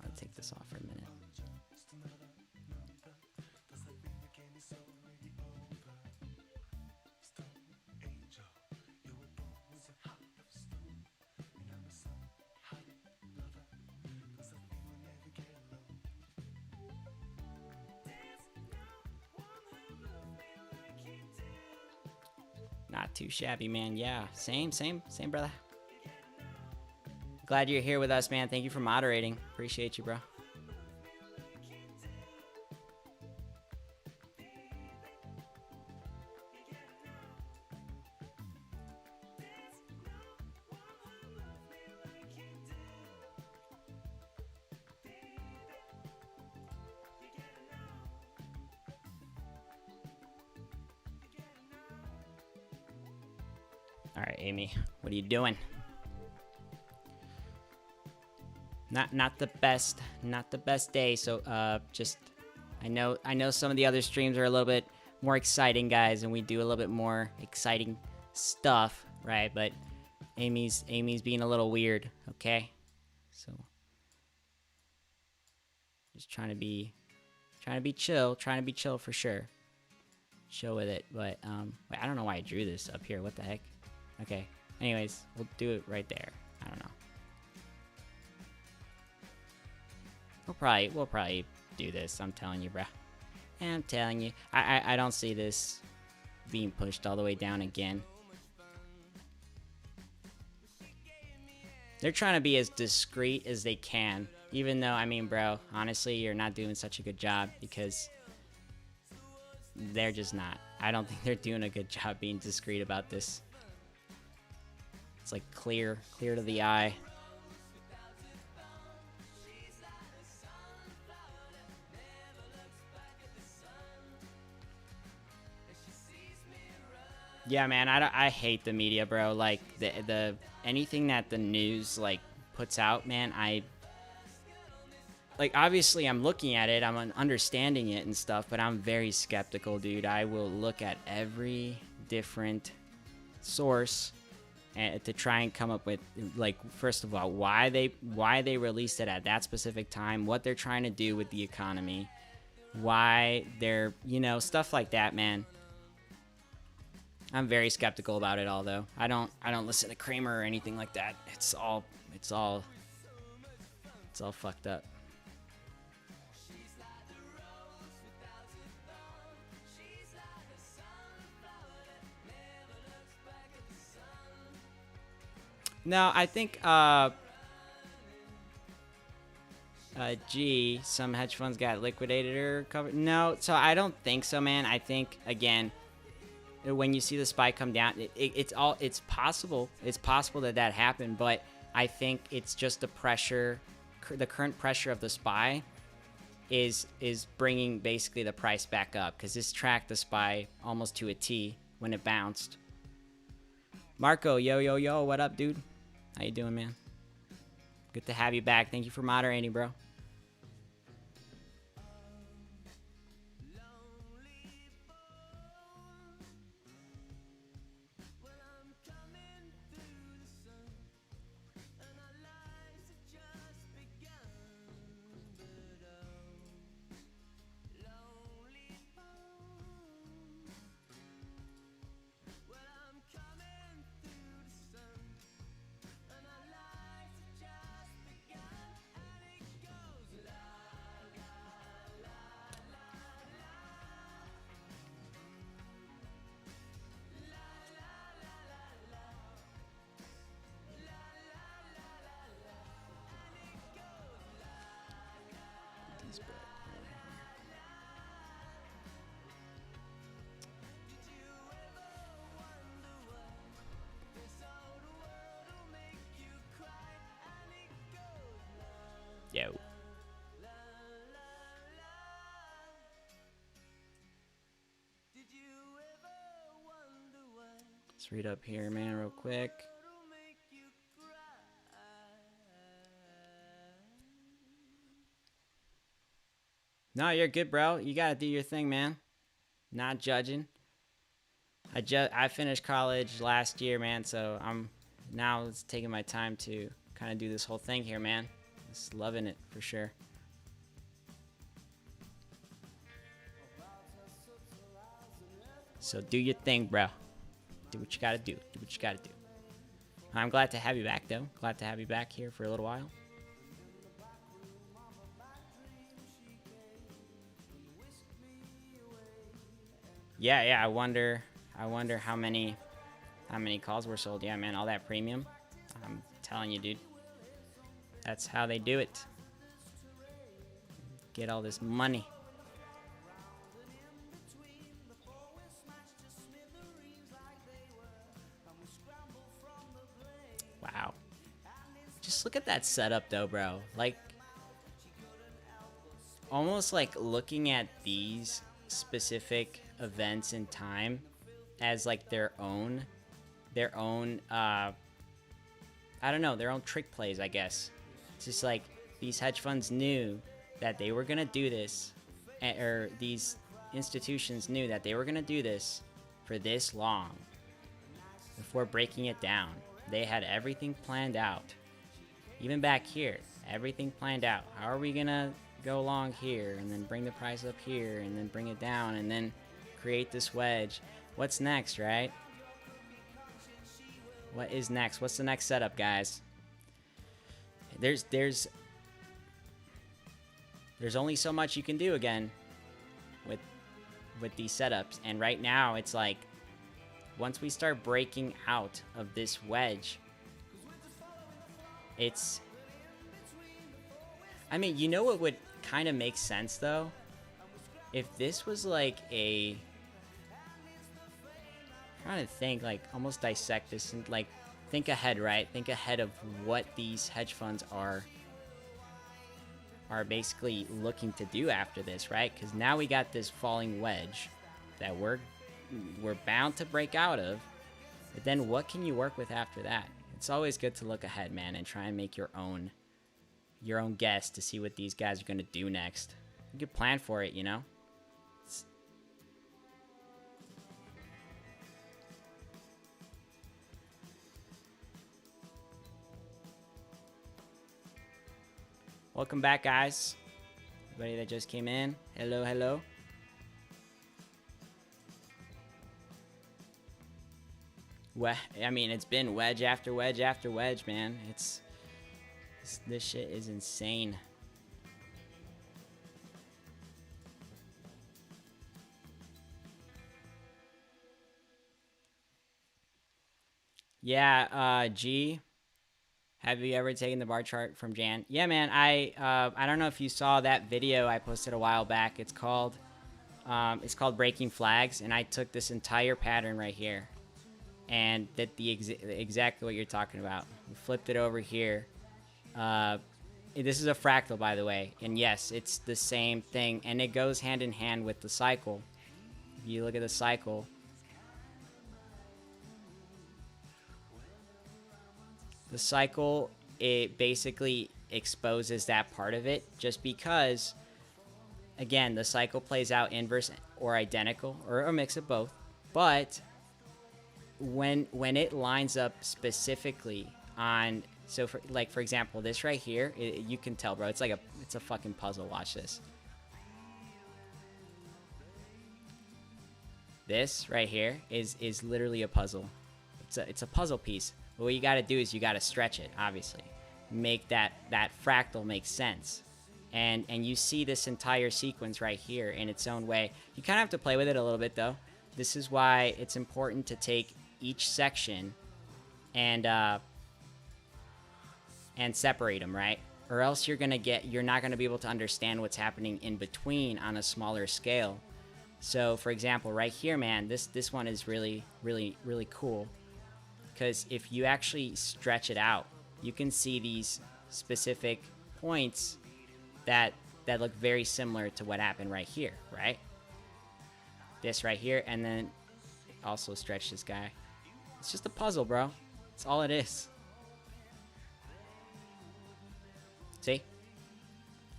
S1: I'll take this off for a minute. Not too shabby, man. Yeah, same, brother. Glad you're here with us, man. Thank you for moderating. Appreciate you, bro. All right, Amy, what are you doing? Not the best day. So just I know some of the other streams are a little bit more exciting, guys, and we do a little bit more exciting stuff, right? But Amy's being a little weird, okay? So just trying to be chill, for sure. Chill with it, but wait, I don't know why I drew this up here. What the heck? Okay. Anyways, we'll do it right there. I don't know. We'll probably do this. I'm telling you, bro. I'm telling you. I don't see this being pushed all the way down again. They're trying to be as discreet as they can, even though, I mean, bro, honestly, you're not doing such a good job because they're just not. I don't think they're doing a good job being discreet about this. It's like clear to the eye. Yeah, man, I hate the media, bro. Like the anything that the news like puts out, man, like obviously I'm looking at it, I'm understanding it and stuff, but I'm very skeptical, dude. I will look at every different source and to try and come up with, like, first of all, why they released it at that specific time, what they're trying to do with the economy, why they're, you know, stuff like that, man. I'm very skeptical about it all, though. I don't listen to Kramer or anything like that. It's all fucked up. No, I think gee, some hedge funds got liquidated or covered. No, so I don't think so, man. I think, again, when you see the SPY come down, it's possible. It's possible that happened, but I think it's just the pressure, the current pressure of the SPY is bringing basically the price back up, because this tracked the SPY almost to a T when it bounced. Marco, yo, what up, dude? How you doing, man? Good to have you back. Thank you for moderating, bro. Yo. Let's read up here, man, real quick. No, you're good, bro. You gotta do your thing, man. Not judging. I finished college last year, man, so I'm now it's taking my time to kind of do this whole thing here, man. Just loving it for sure. So do your thing, bro. Do what you gotta do. Do what you gotta do. I'm glad to have you back, though. Glad to have you back here for a little while. Yeah. I wonder how many calls were sold. Yeah, man, all that premium. I'm telling you, dude. That's how they do it. Get all this money. Wow. Just look at that setup, though, bro. Like, almost like looking at these specific events in time as like their own I don't know, their own trick plays, I guess. It's just like these hedge funds knew that they were gonna do this, or these institutions knew that they were gonna do this for this long before breaking it down. They had everything planned out. Even back here, everything planned out. How are we gonna go along here and then bring the price up here and then bring it down and then create this wedge? What's next, right? What is next? What's the next setup, guys? There's only so much you can do again with these setups, and right now it's like once we start breaking out of this wedge, it's, I mean, you know what would kind of make sense though? If this was like a, I'm trying to think, like almost dissect this and like think ahead, right? Think ahead of what these hedge funds are basically looking to do after this, right? Because now we got this falling wedge that we're bound to break out of. But then what can you work with after that? It's always good to look ahead, man, and try and make your own guess to see what these guys are going to do next. You could plan for it, you know? Welcome back, guys. Everybody that just came in, hello, hello. Well, I mean, it's been wedge after wedge after wedge, man. This shit is insane. Yeah, G. Have you ever taken the bar chart from Jan? Yeah, man. I don't know if you saw that video I posted a while back. It's called Breaking Flags, and I took this entire pattern right here, and did exactly what you're talking about. We flipped it over here. This is a fractal, by the way, and yes, it's the same thing, and it goes hand in hand with the cycle. If you look at the cycle. The cycle, it basically exposes that part of it just because, again, the cycle plays out inverse or identical or a mix of both. But when it lines up specifically on, so for example, this right here, you can tell, bro, it's a fucking puzzle. Watch this. This right here is literally a puzzle. It's a puzzle piece. But what you got to do is you got to stretch it, obviously. Make that fractal make sense. And you see this entire sequence right here in its own way. You kind of have to play with it a little bit, though. This is why it's important to take each section and separate them, right? Or else you're not going to be able to understand what's happening in between on a smaller scale. So, for example, right here, man, this one is really, really, really cool. Because if you actually stretch it out, you can see these specific points that look very similar to what happened right here, right? This right here, and then also stretch this guy. It's just a puzzle, bro. That's all it is. See?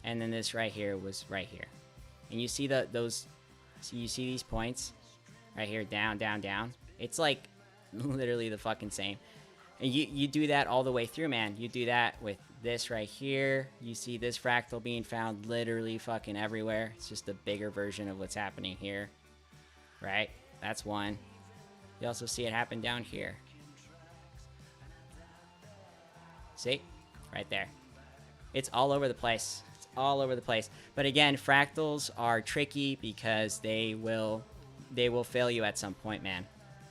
S1: And then this right here was right here. And you see you see these points right here, down, down, down. It's like literally the fucking same. And you do that all the way through, man. You do that with this right here. You see this fractal being found literally fucking everywhere. It's just a bigger version of what's happening here, right? That's one. You also see it happen down here. See? Right there. It's all over the place. It's all over the place. But again, fractals are tricky because they will fail you at some point, man.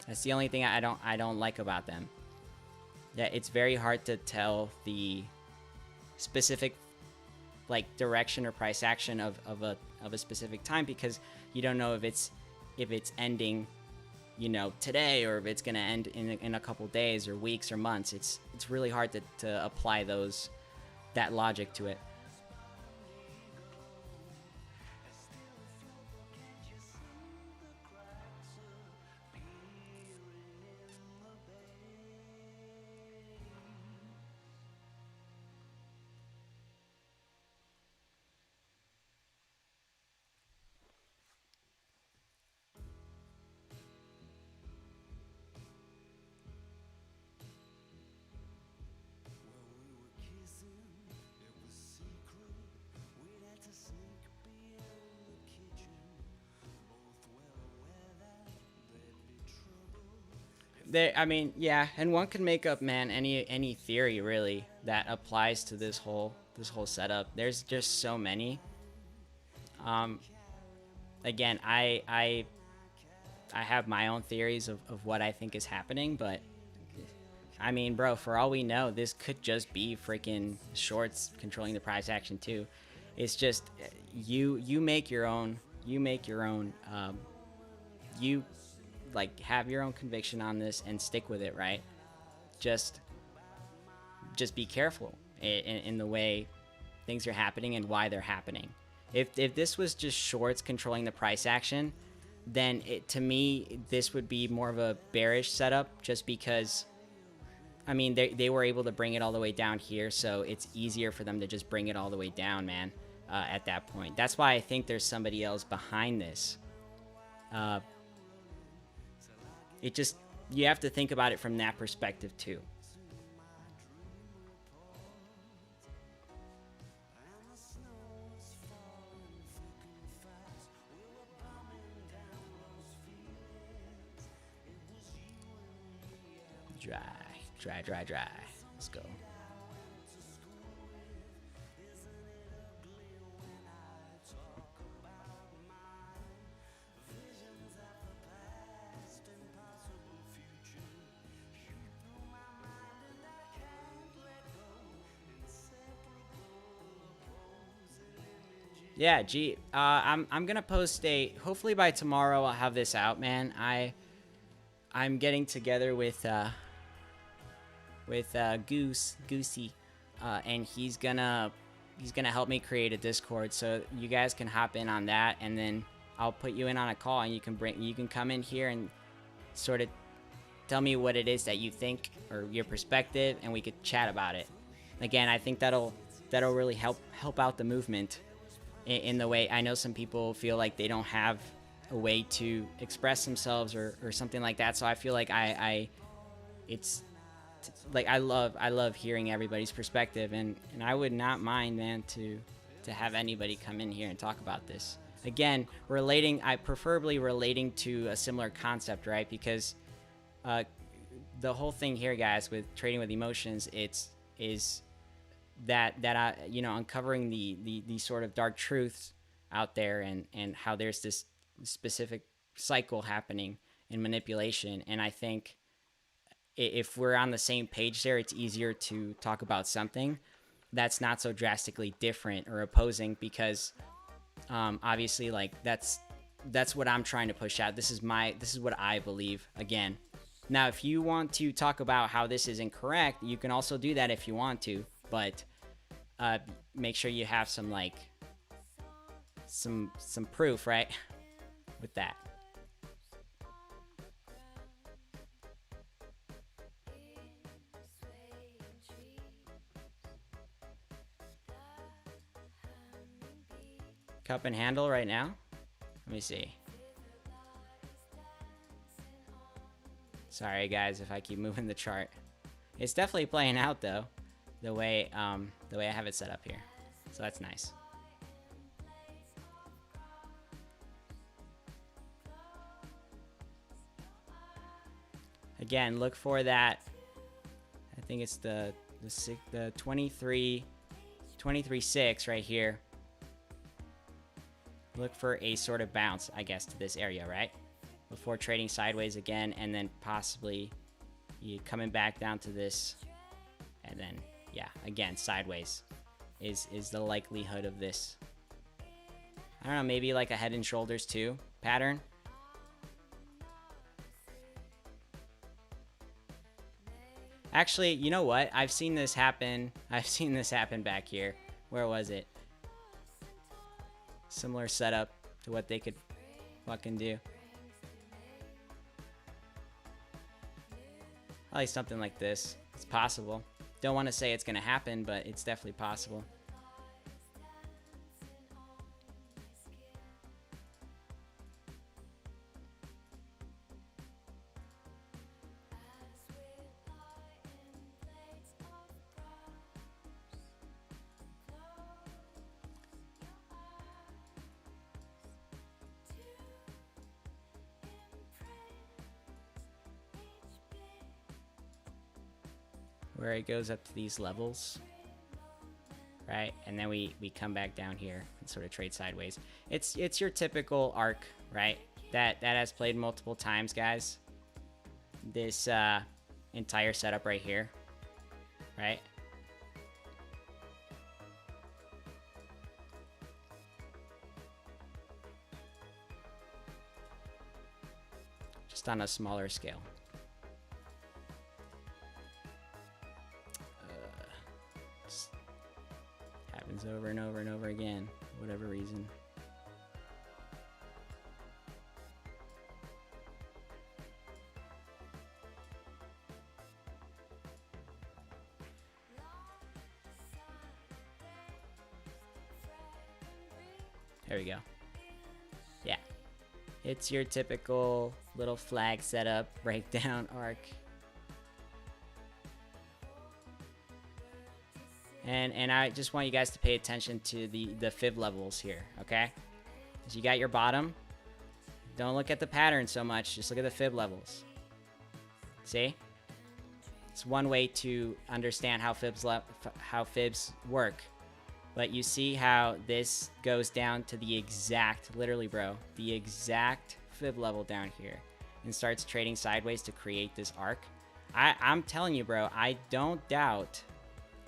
S1: That's the only thing I don't like about them. Yeah, it's very hard to tell the specific like direction or price action of a specific time because you don't know if it's ending, you know, today or if it's gonna end in a couple days or weeks or months. It's really hard to apply that logic to it. There, I mean, yeah, and one can make up, man, any theory really that applies to this whole setup. There's just so many. Um, Again, I have my own theories of what I think is happening, but I mean, bro, for all we know, this could just be freaking shorts controlling the price action too. It's just you make your own. You make your own. You like have your own conviction on this and stick with it, right? Just just be careful in the way things are happening and why they're happening. If this was just shorts controlling the price action, then to me this would be more of a bearish setup, just because I mean they were able to bring it all the way down here, so it's easier for them to just bring it all the way down, man. At that point, that's why I think there's somebody else behind this. It just, you have to think about it from that perspective too. Dry. Let's go. Yeah, gee, I'm gonna post a. Hopefully by tomorrow I'll have this out, man. I'm getting together with Goosey, and he's gonna help me create a Discord, so you guys can hop in on that, and then I'll put you in on a call, and you can come in here and sort of tell me what it is that you think or your perspective, and we could chat about it. Again, I think that'll really help out the movement in the way. I know some people feel like they don't have a way to express themselves or something like that, so I feel like it's like I love hearing everybody's perspective, and I would not mind, man, to have anybody come in here and talk about this. Again, preferably relating to a similar concept, right? Because the whole thing here, guys, with trading with emotions, is that uncovering the sort of dark truths out there, and how there's this specific cycle happening in manipulation. And I think if we're on the same page there, it's easier to talk about something that's not so drastically different or opposing, because obviously, like, that's what I'm trying to push out. This is what I believe. Again, now if you want to talk about how this is incorrect, you can also do that if you want to, but make sure you have some proof, right? With that. Cup and handle right now. Let me see. Sorry guys if I keep moving the chart. It's definitely playing out though, the way I have it set up here. So that's nice. Again, look for that. I think it's the 23.6 right here. Look for a sort of bounce, I guess, to this area, right? Before trading sideways again, and then possibly you coming back down to this, and then yeah, again sideways is the likelihood of this. I don't know, maybe like a head and shoulders too pattern. Actually, you know what? I've seen this happen back here. Where was it? Similar setup to what they could fucking do. Probably something like this. It's possible. Don't want to say it's gonna happen, but it's definitely possible. where it goes up to these levels, right? And then we come back down here and sort of trade sideways. It's your typical arc, right? That has played multiple times, guys. This entire setup right here, right? Just on a smaller scale. Happens over and over and over again, for whatever reason. There we go. Yeah. It's your typical little flag setup, breakdown arc. And I just want you guys to pay attention to the fib levels here, okay? So you got your bottom. Don't look at the pattern so much. Just look at the fib levels. See? It's one way to understand how fibs work. But you see how this goes down to the exact, literally, bro, the exact fib level down here and starts trading sideways to create this arc. I'm telling you, bro, I don't doubt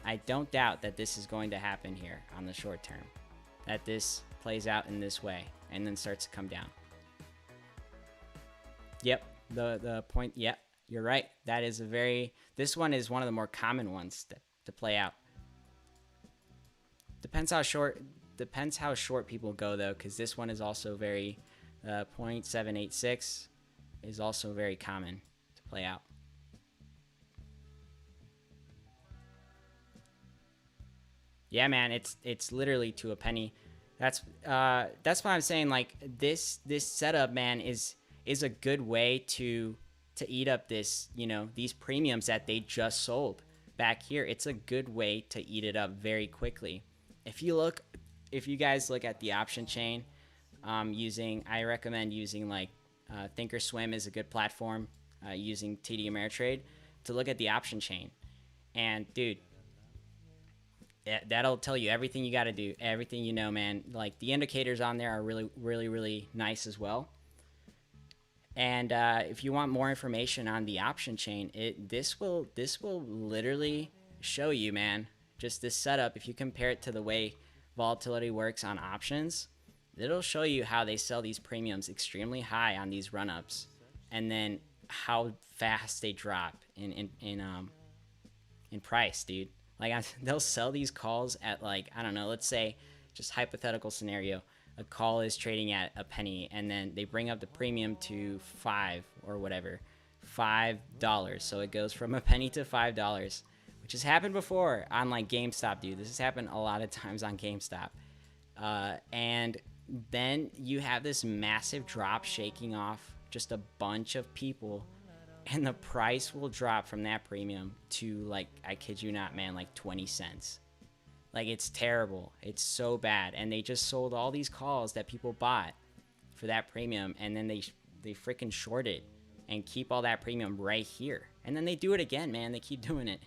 S1: that this is going to happen here on the short term. That this plays out in this way and then starts to come down. Yep, the point, yep, you're right. That is this one is one of the more common ones to play out. Depends how short people go though, because this one is also very 0.786 is also very common to play out. Yeah, man, it's literally to a penny. That's why I'm saying, like, this setup, man, is a good way to eat up this, you know, these premiums that they just sold back here. It's a good way to eat it up very quickly. If you guys look at the option chain, I recommend using like Thinkorswim is a good platform, using TD Ameritrade to look at the option chain. And dude, that'll tell you everything you got to do, everything you know, man. Like the indicators on there are really, really, really nice as well. And if you want more information on the option chain, this will literally show you, man. Just this setup, if you compare it to the way volatility works on options, it'll show you how they sell these premiums extremely high on these run-ups, and then how fast they drop in price, dude. Like they'll sell these calls at, like, I don't know, let's say, just hypothetical scenario, a call is trading at a penny, and then they bring up the premium to $5 or whatever, $5. So it goes from a penny to $5. Which has happened before on like GameStop, dude. This has happened a lot of times on GameStop. And then you have this massive drop shaking off just a bunch of people, and the price will drop from that premium to, like, I kid you not, man, like 20 cents. Like, it's terrible. It's so bad. And they just sold all these calls that people bought for that premium, and then they freaking short it and keep all that premium right here. And then they do it again, man. They keep doing it.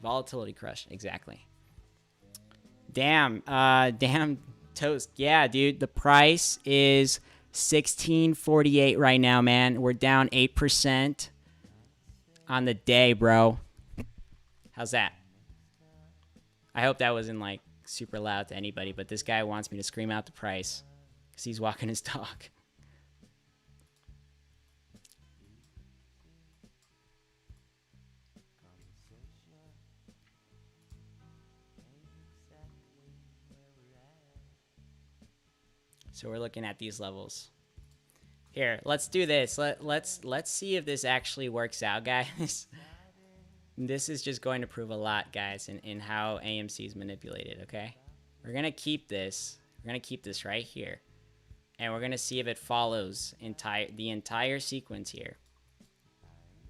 S1: Volatility crush, exactly. Damn toast. Yeah, dude, the price is $16.48 right now, man. We're down 8% on the day, bro. How's that? I hope that wasn't like super loud to anybody, but this guy wants me to scream out the price because he's walking his dog. So we're looking at these levels. Here, let's do this. Let's see if this actually works out, guys. This is just going to prove a lot, guys, in how AMC is manipulated, okay? We're going to keep this. We're going to keep this right here. And we're going to see if it follows the entire sequence here.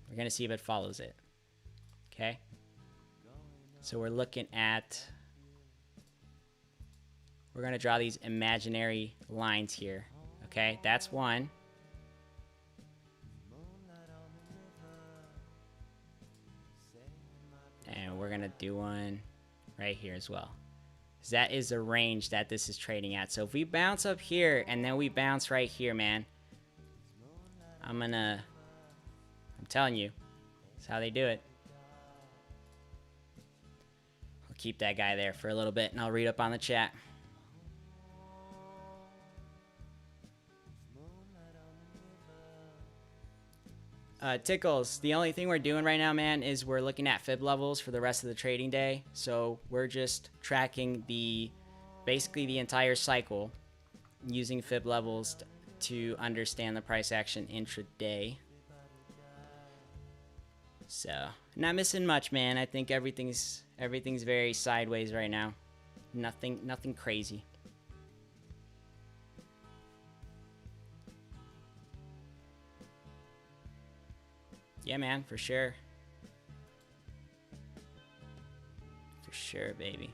S1: We're going to see if it follows it. Okay? So we're looking at... We're going to draw these imaginary lines here, Okay, that's one. And we're gonna do one right here as well. That is the range that this is trading at. So if we bounce up here and then we bounce right here, man, I'm telling you, that's how they do it. I'll keep that guy there for a little bit and I'll read up on the chat. Tickles, the only thing we're doing right now, man, is we're looking at fib levels for the rest of the trading day. So we're just tracking basically the entire cycle using fib levels to understand the price action intraday. So not missing much, man. I think everything's very sideways right now. Nothing crazy. Yeah, man, for sure. For sure, baby.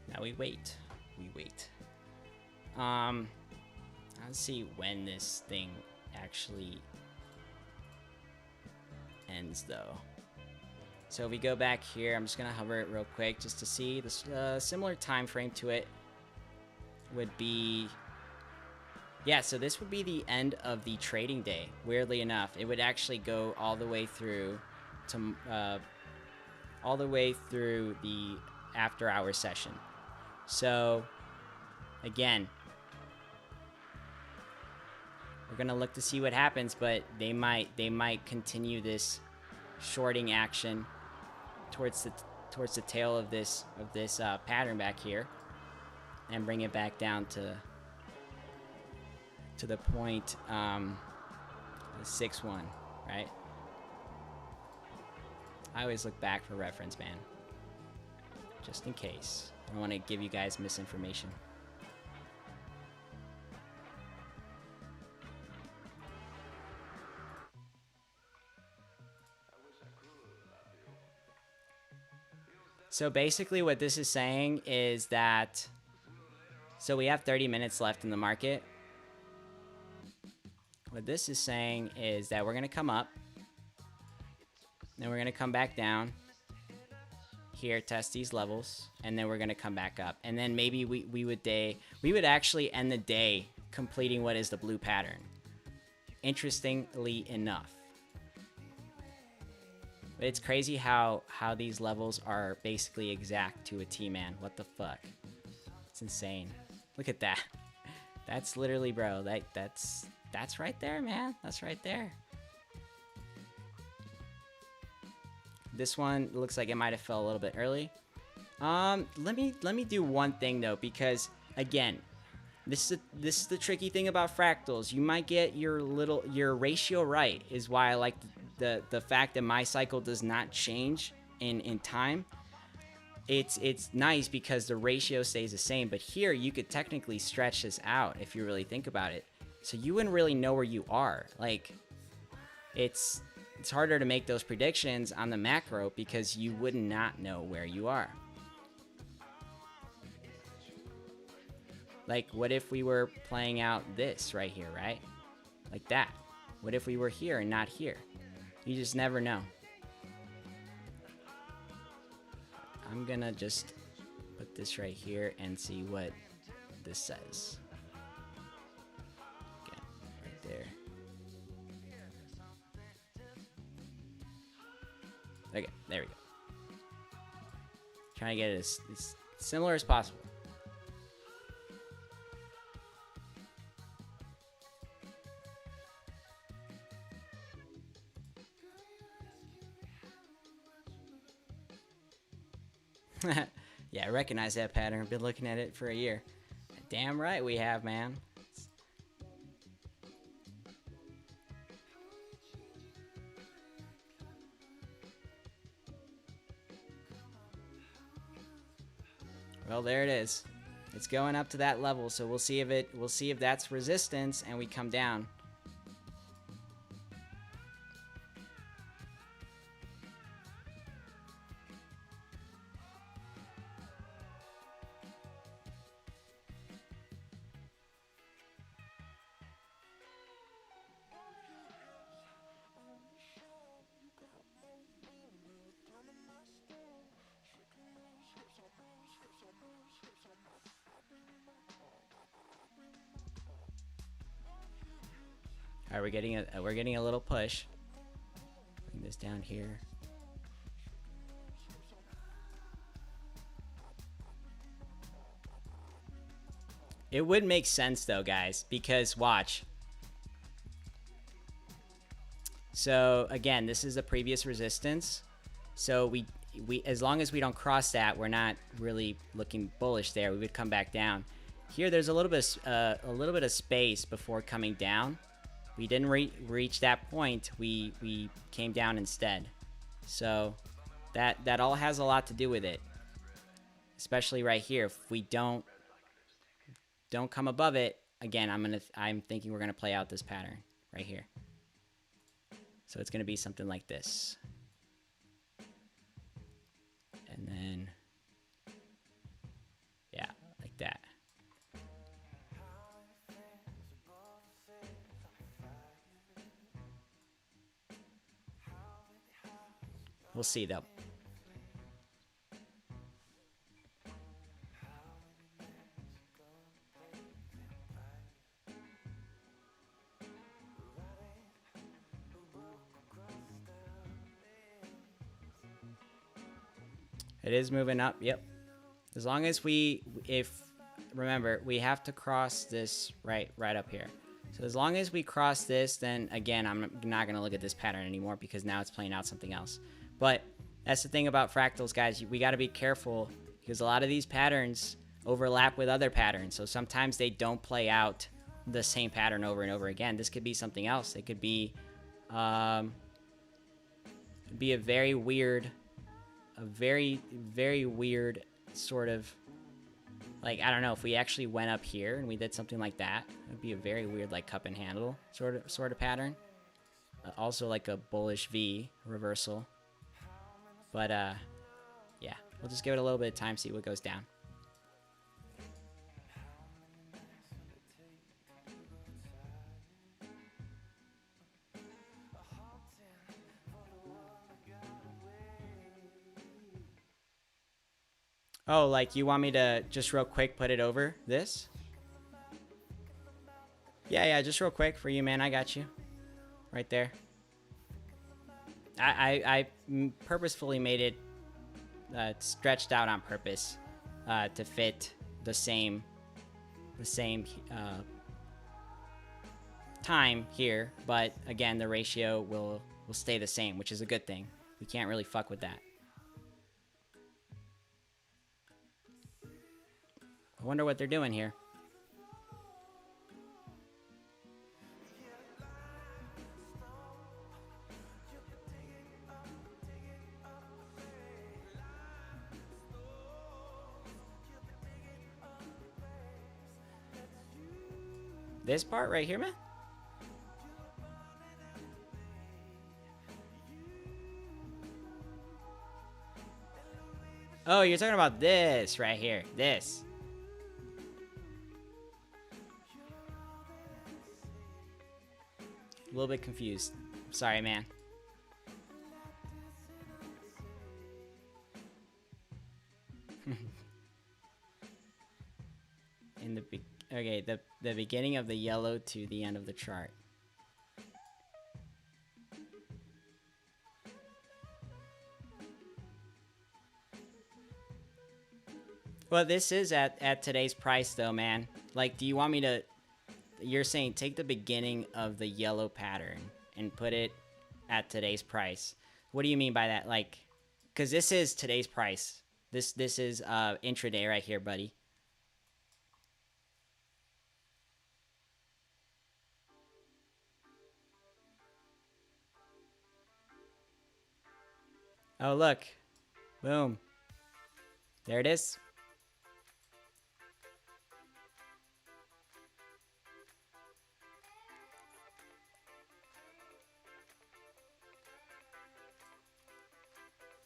S1: Now we wait. Let's see when this thing actually ends though. So if we go back here, I'm just gonna hover it real quick just to see this similar time frame to it would be, yeah, so this would be the end of the trading day. Weirdly enough, it would actually go all the way through to the after hour session. So again, we're gonna look to see what happens, but they might continue this shorting action towards the tail of this pattern back here, and bring it back down to the point 6-1, right? I always look back for reference, man, just in case. I don't want to give you guys misinformation. So basically what this is saying is that, so we have 30 minutes left in the market. What this is saying is that we're going to come up, then we're going to come back down here, test these levels, and then we're going to come back up. And then maybe we would actually end the day completing what is the blue pattern. Interestingly enough. But it's crazy how these levels are basically exact to a T, man. What the fuck? It's insane. Look at that. That's literally, bro. That's right there, man. That's right there. This one looks like it might have fell a little bit early. Let me do one thing though, because again, this is the tricky thing about fractals. You might get your ratio right, is why I like the fact that my cycle does not change in time. It's nice because the ratio stays the same, but here you could technically stretch this out if you really think about it. So you wouldn't really know where you are. Like, it's harder to make those predictions on the macro because you would not know where you are. Like, what if we were playing out this right here, right? Like that. What if we were here and not here? You just never know. I'm gonna just put this right here and see what this says. Okay, right there. Okay, there we go. Trying to get it as similar as possible. Yeah, I recognize that pattern. I've been looking at it for a year. Damn right we have, man. Well, there it is. It's going up to that level, so we'll see if that's resistance and we come down. All right, we're getting a little push. Bring this down here. It would make sense though, guys, because watch. So again, this is the previous resistance. So we as long as we don't cross that, we're not really looking bullish there. We would come back down. Here, there's a little bit of space before coming down. We didn't reach that point. We came down instead. So that all has a lot to do with it. Especially right here, if we don't come above it, again, I'm thinking we're gonna play out this pattern right here. So it's gonna be something like this. And then, yeah, like that. We'll see though. It is moving up, yep. As long as remember, we have to cross this right up here. So as long as we cross this, then again, I'm not gonna look at this pattern anymore because now it's playing out something else. But that's the thing about fractals, guys. We gotta be careful because a lot of these patterns overlap with other patterns. So sometimes they don't play out the same pattern over and over again. This could be something else. It could be, a very weird, very weird sort of, like, I don't know, if we actually went up here and we did something like that, it would be a very weird, like, cup and handle sort of pattern. Also like a bullish V reversal. But yeah, we'll just give it a little bit of time, see what goes down. Oh, like you want me to just real quick put it over this? Yeah, just real quick for you, man. I got you. Right there. I purposefully made it stretched out on purpose to fit the same time here, but again, the ratio will stay the same, which is a good thing. We can't really fuck with that. I wonder what they're doing here. This part right here, man? Oh, you're talking about this right here. This. A little bit confused. Sorry, man. Okay, the beginning of the yellow to the end of the chart. Well, this is at today's price though, man. Like, do you want me to... You're saying take the beginning of the yellow pattern and put it at today's price. What do you mean by that? Like, because this is today's price. This is intraday right here, buddy. Oh, look. Boom. There it is.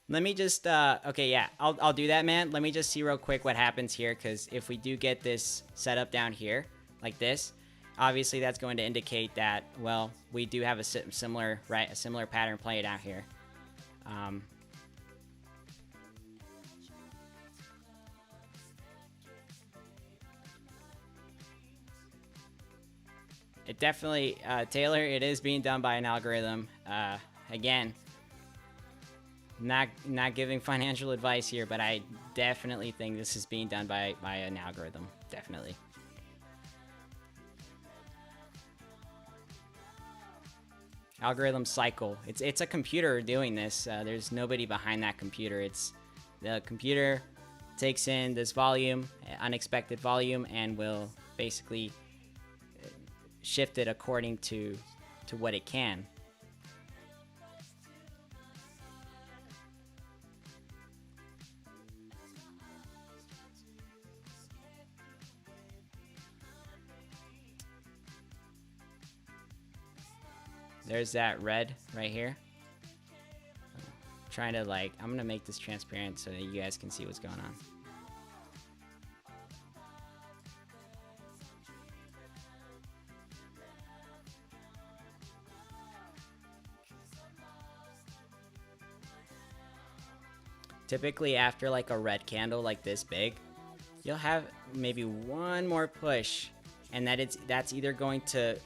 S1: Let me just, okay, yeah, I'll do that, man. Let me just see real quick what happens here, because if we do get this set up down here, like this, obviously that's going to indicate that, well, we do have a similar pattern playing out here. It definitely, Taylor, it is being done by an algorithm. Again, not giving financial advice here, but I definitely think this is being done by an algorithm. Definitely. Algorithm cycle. It's a computer doing this. There's nobody behind that computer. It's the computer takes in this volume, unexpected volume, and will basically shift it according to what it can. There's that red right here. I'm trying to I'm gonna make this transparent so that you guys can see what's going on. Typically after like a red candle like this big, you'll have maybe one more push, and that's either going to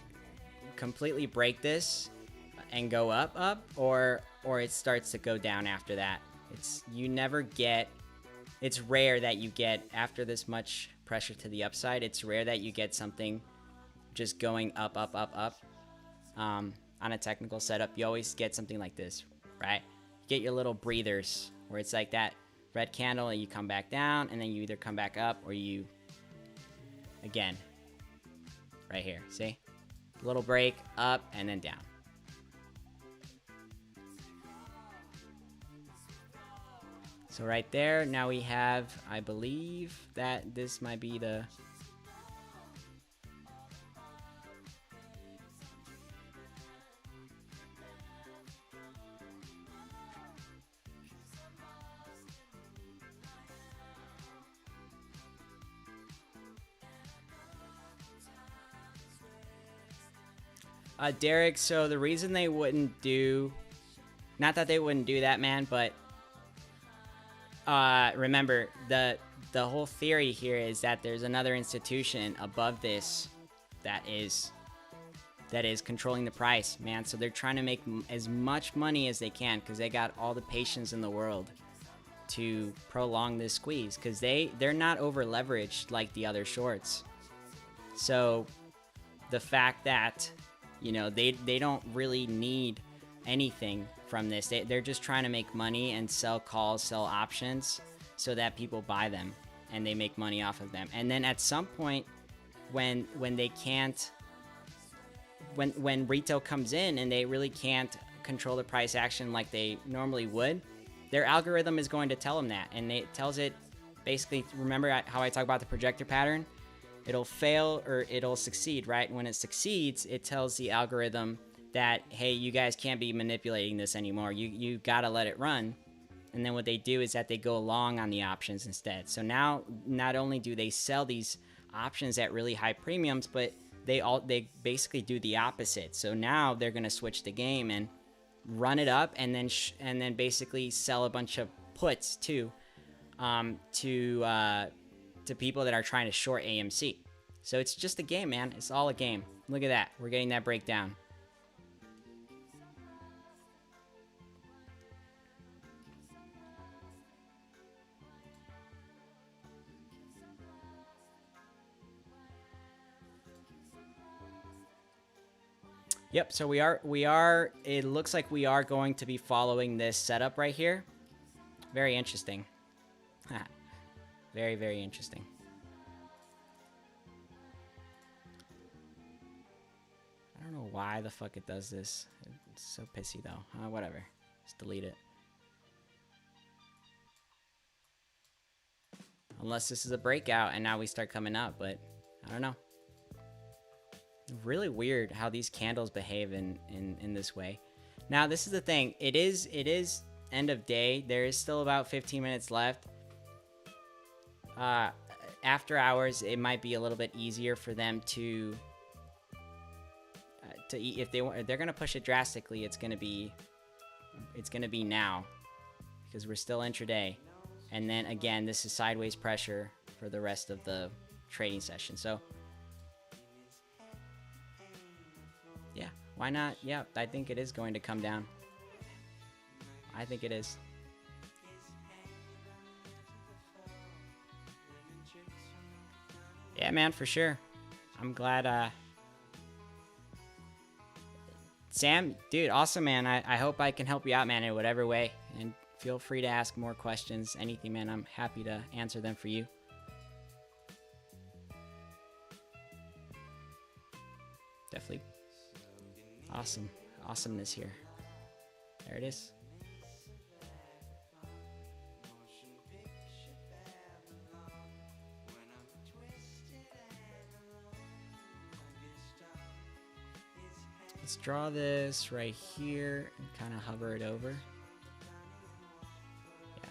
S1: completely break this and go up, or it starts to go down after that. It's rare that you get, after this much pressure to the upside, it's rare that you get something just going up. On a technical setup, you always get something like this, right? You get your little breathers where it's like that red candle and you come back down, and then you either come back up or you, again, right here, see? Little break, up, and then down. So right there, now we have, I believe that this might be the... Derek, so the reason they wouldn't do, not that they wouldn't do that, man, but remember, the whole theory here is that there's another institution above this that is controlling the price, man. So they're trying to make as much money as they can, because they got all the patience in the world to prolong this squeeze, because they're not over leveraged like the other shorts. So the fact that, you know, they don't really need anything from this. They're just trying to make money and sell calls, sell options, so that people buy them and they make money off of them. And then at some point, when they can't, when retail comes in and they really can't control the price action like they normally would, their algorithm is going to tell them that, and it tells it basically. Remember how I talk about the projector pattern? It'll fail or it'll succeed, right? When it succeeds, it tells the algorithm that, hey, you guys can't be manipulating this anymore. You gotta let it run. And then what they do is that they go long on the options instead. So now, not only do they sell these options at really high premiums, but they basically do the opposite. So now they're gonna switch the game and run it up, and then basically sell a bunch of puts too, to people that are trying to short AMC. So it's just a game, man. It's all a game. Look at that. We're getting that breakdown. Yep, so we are, it looks like we are going to be following this setup right here. Very interesting. Very, very interesting. I don't know why the fuck it does this. It's so pissy though. Whatever. Just delete it. Unless this is a breakout and now we start coming up, but I don't know. Really weird how these candles behave in this way. Now, this is the thing. It is end of day. There is still about 15 minutes left. After hours, it might be a little bit easier for them to eat. If they're gonna push it drastically, it's gonna be now, because we're still intraday. And then again, this is sideways pressure for the rest of the trading session. So Why not? Yeah, I think it is going to come down. I think it is. Yeah, man, for sure. I'm glad. Sam, dude, awesome, man. I hope I can help you out, man, in whatever way. And feel free to ask more questions. Anything, man. I'm happy to answer them for you. Definitely. Awesome. Awesomeness here. There it is. Let's draw this right here and kind of hover it over. Yeah.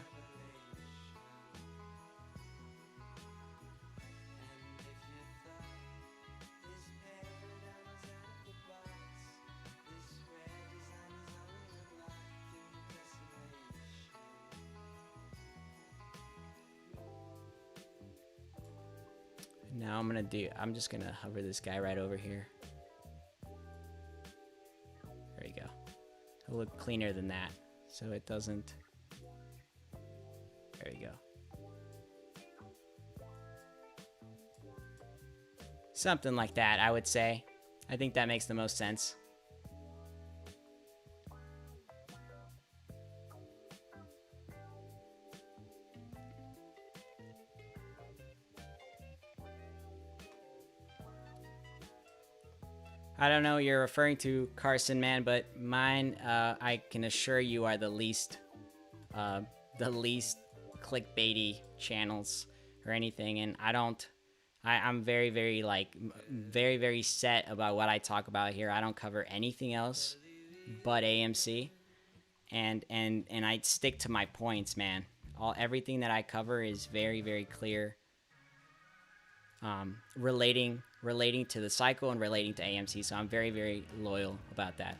S1: Now I'm just gonna hover this guy right over here. There you go. It'll look cleaner than that, so it doesn't. There you go. Something like that, I would say. I think that makes the most sense. I don't know what you're referring to, Carson, man, but mine, I can assure you, are the least clickbaity channels or anything. And I'm very, very, very, very set about what I talk about here. I don't cover anything else but AMC, and I stick to my points, man. Everything that I cover is very, very clear. Relating to the cycle and relating to AMC, so I'm very, very loyal about that.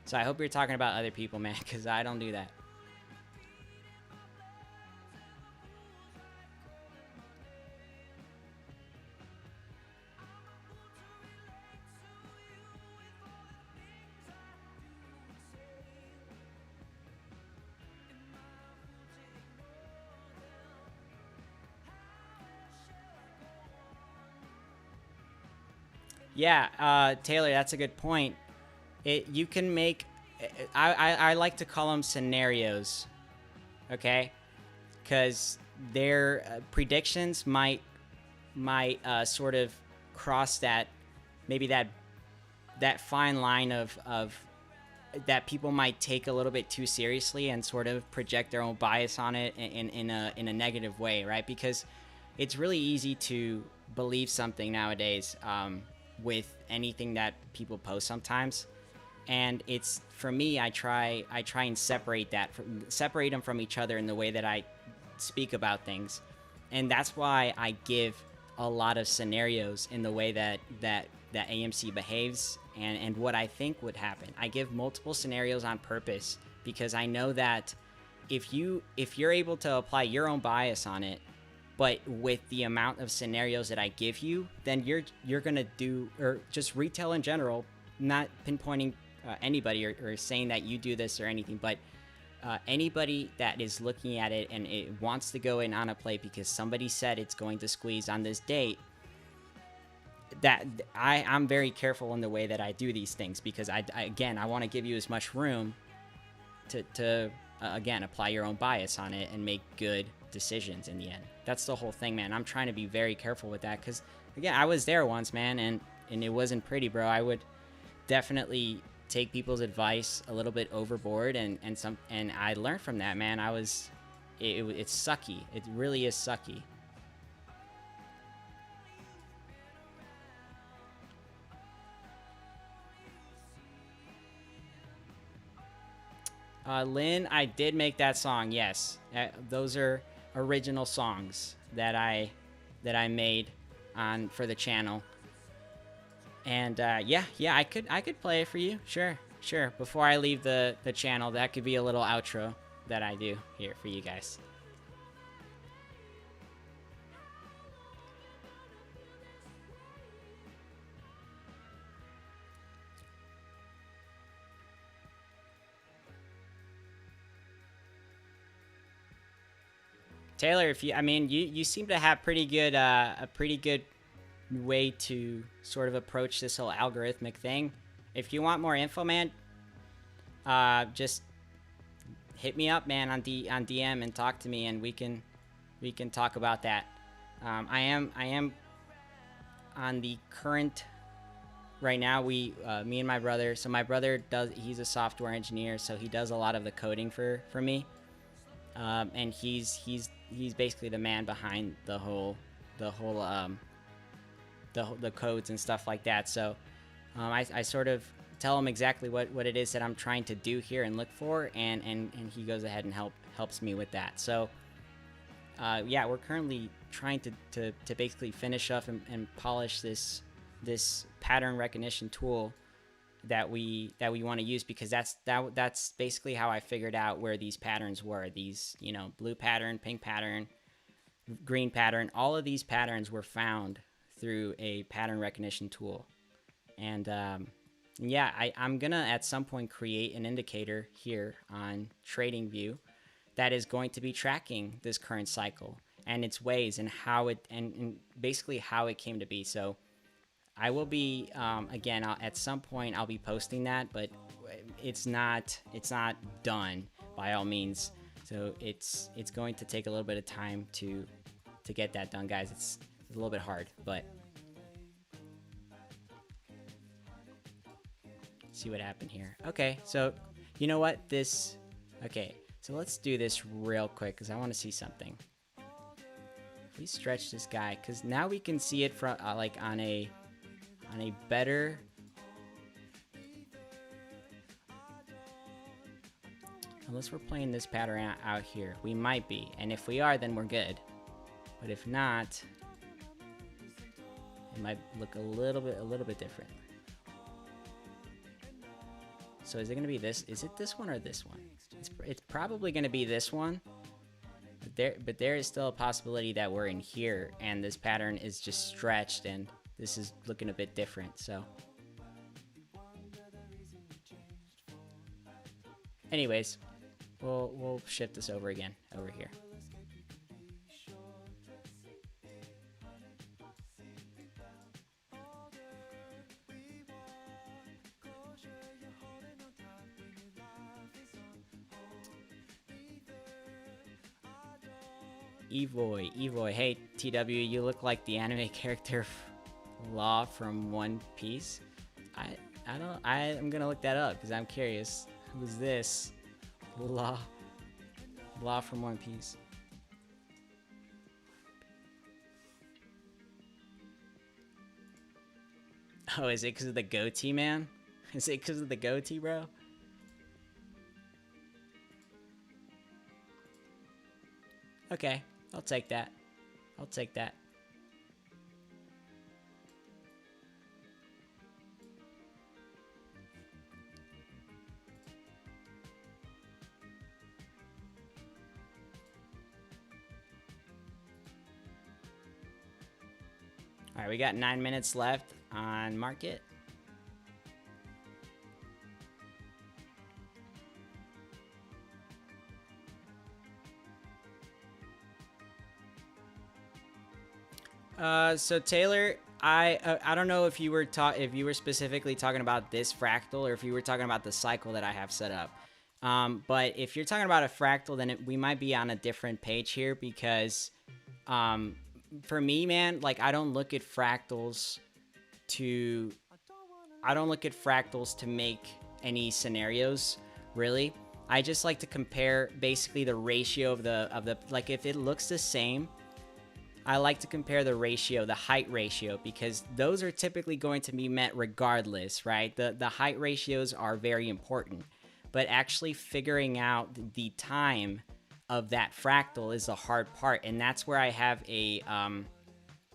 S1: So I hope you're talking about other people, man, because I don't do that. Yeah, Taylor, that's a good point. You can make, I like to call them scenarios, okay? Because their predictions might sort of cross that, maybe that fine line of that people might take a little bit too seriously and sort of project their own bias on it in a negative way, right? Because it's really easy to believe something nowadays. With anything that people post sometimes, and it's, for me, I try and separate them from each other in the way that I speak about things, and that's why I give a lot of scenarios in the way that AMC behaves and what I think would happen. I give multiple scenarios on purpose because I know that if you're able to apply your own bias on it, but with the amount of scenarios that I give you, then you're gonna do, or just retail in general, not pinpointing anybody or saying that you do this or anything, but anybody that is looking at it and it wants to go in on a play because somebody said it's going to squeeze on this date, that I'm very careful in the way that I do these things, because I want to give you as much room to again, apply your own bias on it and make good decisions in the end. That's the whole thing, man. I'm trying to be very careful with that because, again, I was there once, man, and it wasn't pretty, bro. I would definitely take people's advice a little bit overboard, and I learned from that, man. It's sucky. It really is sucky. Lynn, I did make that song. Yes, those are original songs that I made for the channel. And yeah, I could play it for you. Sure. Before I leave the channel, that could be a little outro that I do here for you guys. Taylor, if you, I mean, you seem to have pretty good, a pretty good way to sort of approach this whole algorithmic thing. If you want more info, man, just hit me up, man, on DM and talk to me, and we can talk about that. I am on the current right now. Me and my brother. So my brother he's a software engineer, so he does a lot of the coding for me, and he's basically the man behind the codes and stuff like that. So I sort of tell him exactly what it is that I'm trying to do here and look for, and he goes ahead and helps me with that. So yeah, we're currently trying to basically finish up and polish this pattern recognition tool that we want to use, because that's basically how I figured out where these patterns were. These, you know, blue pattern, pink pattern, green pattern, all of these patterns were found through a pattern recognition tool. And yeah, I'm gonna at some point create an indicator here on TradingView that is going to be tracking this current cycle and its ways and how it and basically how it came to be. So I will be again, at some point I'll be posting that, but it's not done by all means. So it's going to take a little bit of time to get that done, guys. It's a little bit hard, but see what happened here. Okay, so you know what, okay, so let's do this real quick because I want to see something. If we stretch this guy, because now we can see it from like on a better, unless we're playing this pattern out here. We might be, and if we are, then we're good. But if not, it might look a little bit different. So is it going to be this? Is it this one or this one? It's probably going to be this one. But there is still a possibility that we're in here and this pattern is just stretched and this is looking a bit different. So anyways, we'll shift this over again over here. Evoy, hey TW, you look like the anime character Law from One Piece. I'm gonna look that up because I'm curious. Who's this? Law from One Piece. Oh, is it because of the goatee, man? Is it because of the goatee, bro? Okay. I'll take that. I'll take that. All right, we got 9 minutes left on market. So Taylor, I don't know if you were specifically talking about this fractal or if you were talking about the cycle that I have set up. But if you're talking about a fractal, then we might be on a different page here because, for me, man, like I don't look at fractals to make any scenarios, really. I just like to compare basically the ratio of the like if it looks the same. I like to compare the ratio, the height ratio, because those are typically going to be met regardless, right? The height ratios are very important, but actually figuring out the time of that fractal is the hard part, and that's where I have a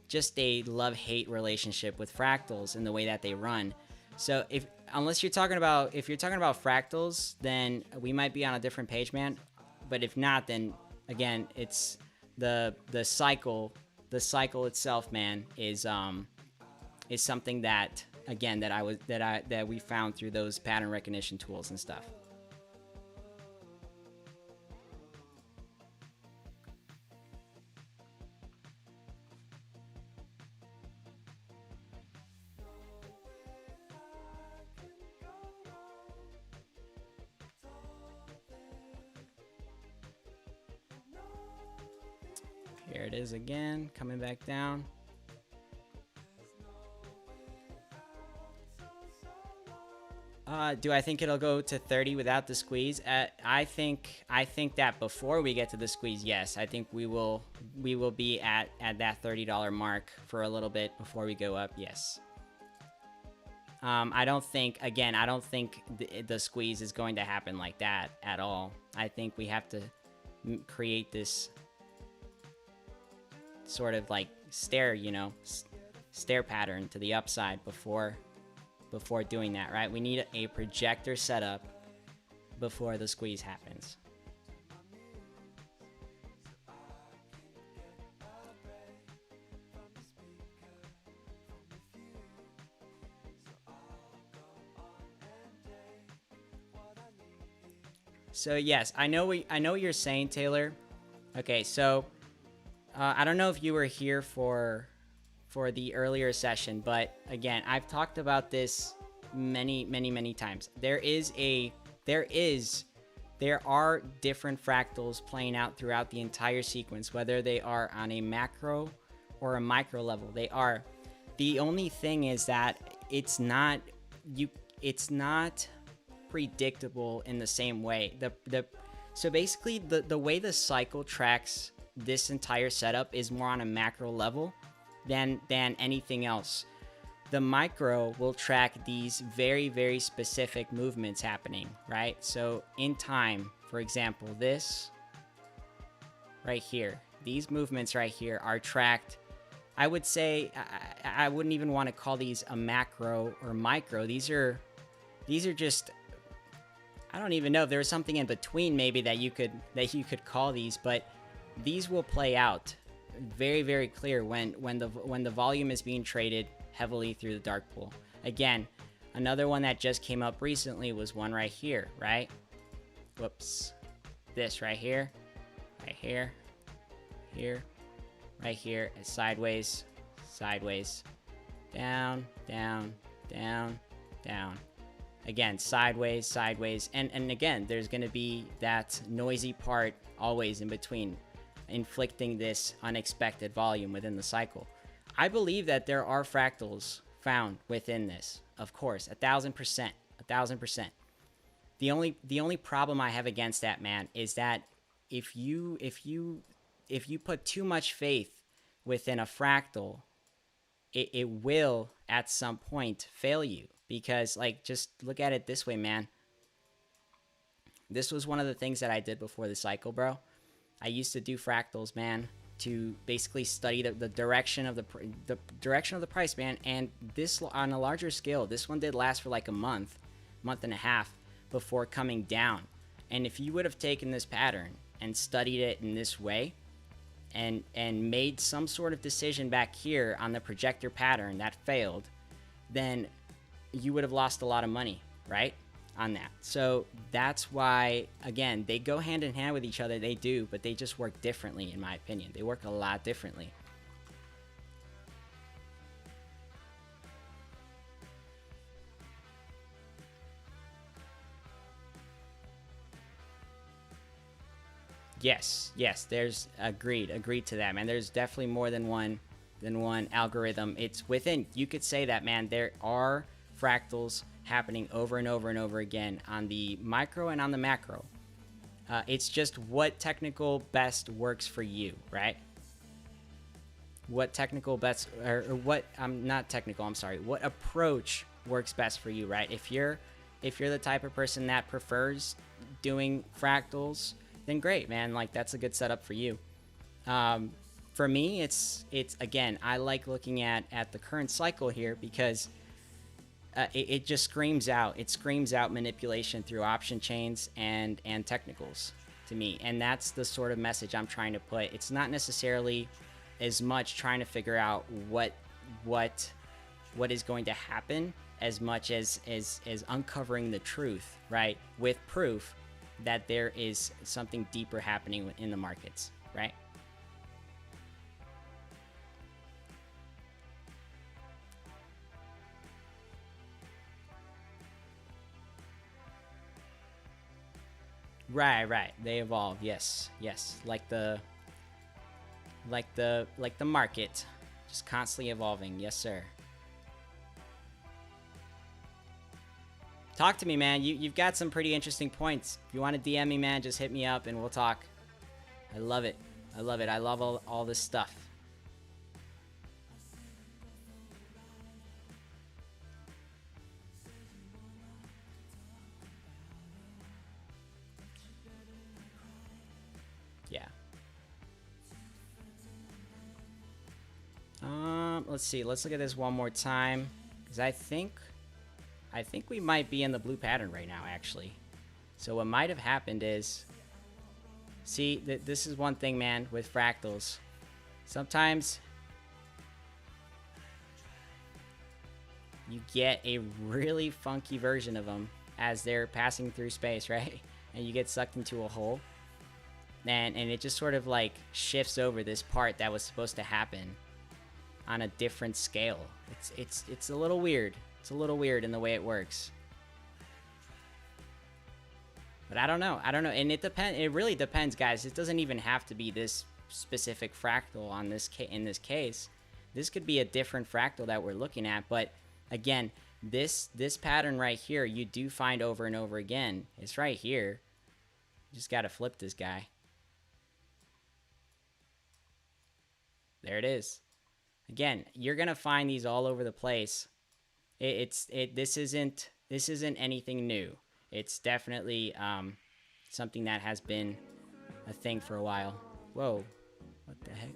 S1: just a love-hate relationship with fractals and the way that they run. So if you're talking about fractals, then we might be on a different page, man. But if not, then again, it's the cycle itself, man, is something that, again, that we found through those pattern recognition tools and stuff. Here it is again, coming back down. Do I think it'll go to 30 without the squeeze? I think that before we get to the squeeze, yes. I think we will be at that $30 mark for a little bit before we go up, yes. I don't think the squeeze is going to happen like that at all. I think we have to create this sort of like stair pattern to the upside before doing that, right? We need a projector setup before the squeeze happens. So yes, I know what you're saying, Taylor. Okay, so I don't know if you were here for the earlier session, but again, I've talked about this many times. There are different fractals playing out throughout the entire sequence, whether they are on a macro or a micro level. They are. The only thing is that it's not predictable in the same way. So basically the way the cycle tracks this entire setup is more on a macro level than anything else. The micro will track these very specific movements happening, right? So in time, for example, this right here, these movements right here are tracked. I would say I wouldn't even want to call these a macro or micro. These are just, I don't even know if there was something in between maybe that you could call these, but these will play out very clear when the volume is being traded heavily through the dark pool. Again, another one that just came up recently was one right here, right? Whoops. This right here, here, right here, and sideways, down. Again, sideways, and again, there's going to be that noisy part always in between, inflicting this unexpected volume within the cycle. I believe that there are fractals found within this, of course, 1,000%. The only problem I have against that, man, is that if you put too much faith within a fractal, it will at some point fail you. Because, like, just look at it this way, man. This was one of the things that I did before the cycle, bro. I used to do fractals, man, to basically study the direction of the direction of the price, man. And this, on a larger scale, this one did last for like a month and a half before coming down. And if you would have taken this pattern and studied it in this way, and made some sort of decision back here on the projector pattern that failed, then you would have lost a lot of money, right, on that. So that's why, again, they go hand in hand with each other. They do, but they just work differently, in my opinion. They work a lot differently. Yes, there's agreed to that, man. There's definitely more than one algorithm. It's within, you could say that, man, there are fractals happening over and over again on the micro and on the macro. It's just what technical best works for you, right? What technical best, or what, not technical, I'm sorry, what approach works best for you, right? If you're the type of person that prefers doing fractals, then great, man. Like, that's a good setup for you. For me, it's again, I like looking at the current cycle here because it just screams out. It screams out manipulation through option chains and technicals to me, and that's the sort of message I'm trying to put. It's not necessarily as much trying to figure out what is going to happen as much as uncovering the truth, right? With proof that there is something deeper happening in the markets, right? Right. They evolve. Yes. Like the like the market, just constantly evolving. Yes, sir. Talk to me, man. You've got some pretty interesting points. If you want to DM me, man, just hit me up and we'll talk. I love it. I love it. I love all this stuff. Yeah. Let's see. Let's look at this one more time, because I think we might be in the blue pattern right now, actually. So what might have happened is, see, this is one thing, man, with fractals. Sometimes you get a really funky version of them as they're passing through space, right? And you get sucked into a hole. And it just sort of like shifts over this part that was supposed to happen on a different scale. It's a little weird. It's a little weird in the way it works. But I don't know. And it really depends, guys. It doesn't even have to be this specific fractal on this in this case. This could be a different fractal that we're looking at, but again, this pattern right here you do find over and over again. It's right here. You just got to flip this guy. There it is. Again, you're going to find these all over the place. This isn't anything new. It's definitely something that has been a thing for a while. Whoa, what the heck?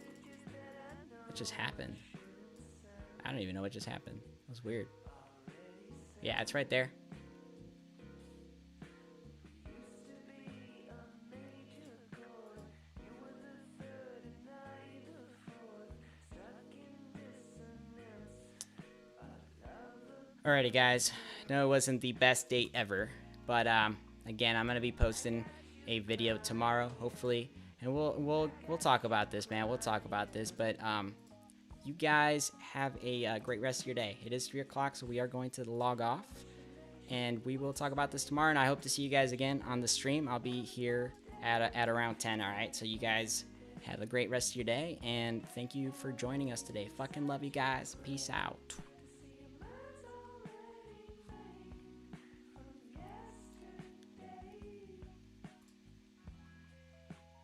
S1: What just happened? I don't even know what just happened. That was weird. Yeah, it's right there. Alrighty, guys. No, it wasn't the best date ever, but again, I'm gonna be posting a video tomorrow, hopefully, and we'll talk about this, man. We'll talk about this, but you guys have a great rest of your day. It is 3 o'clock, so we are going to log off, and we will talk about this tomorrow. And I hope to see you guys again on the stream. I'll be here at around 10. All right, so you guys have a great rest of your day, and thank you for joining us today. Fucking love you guys. Peace out.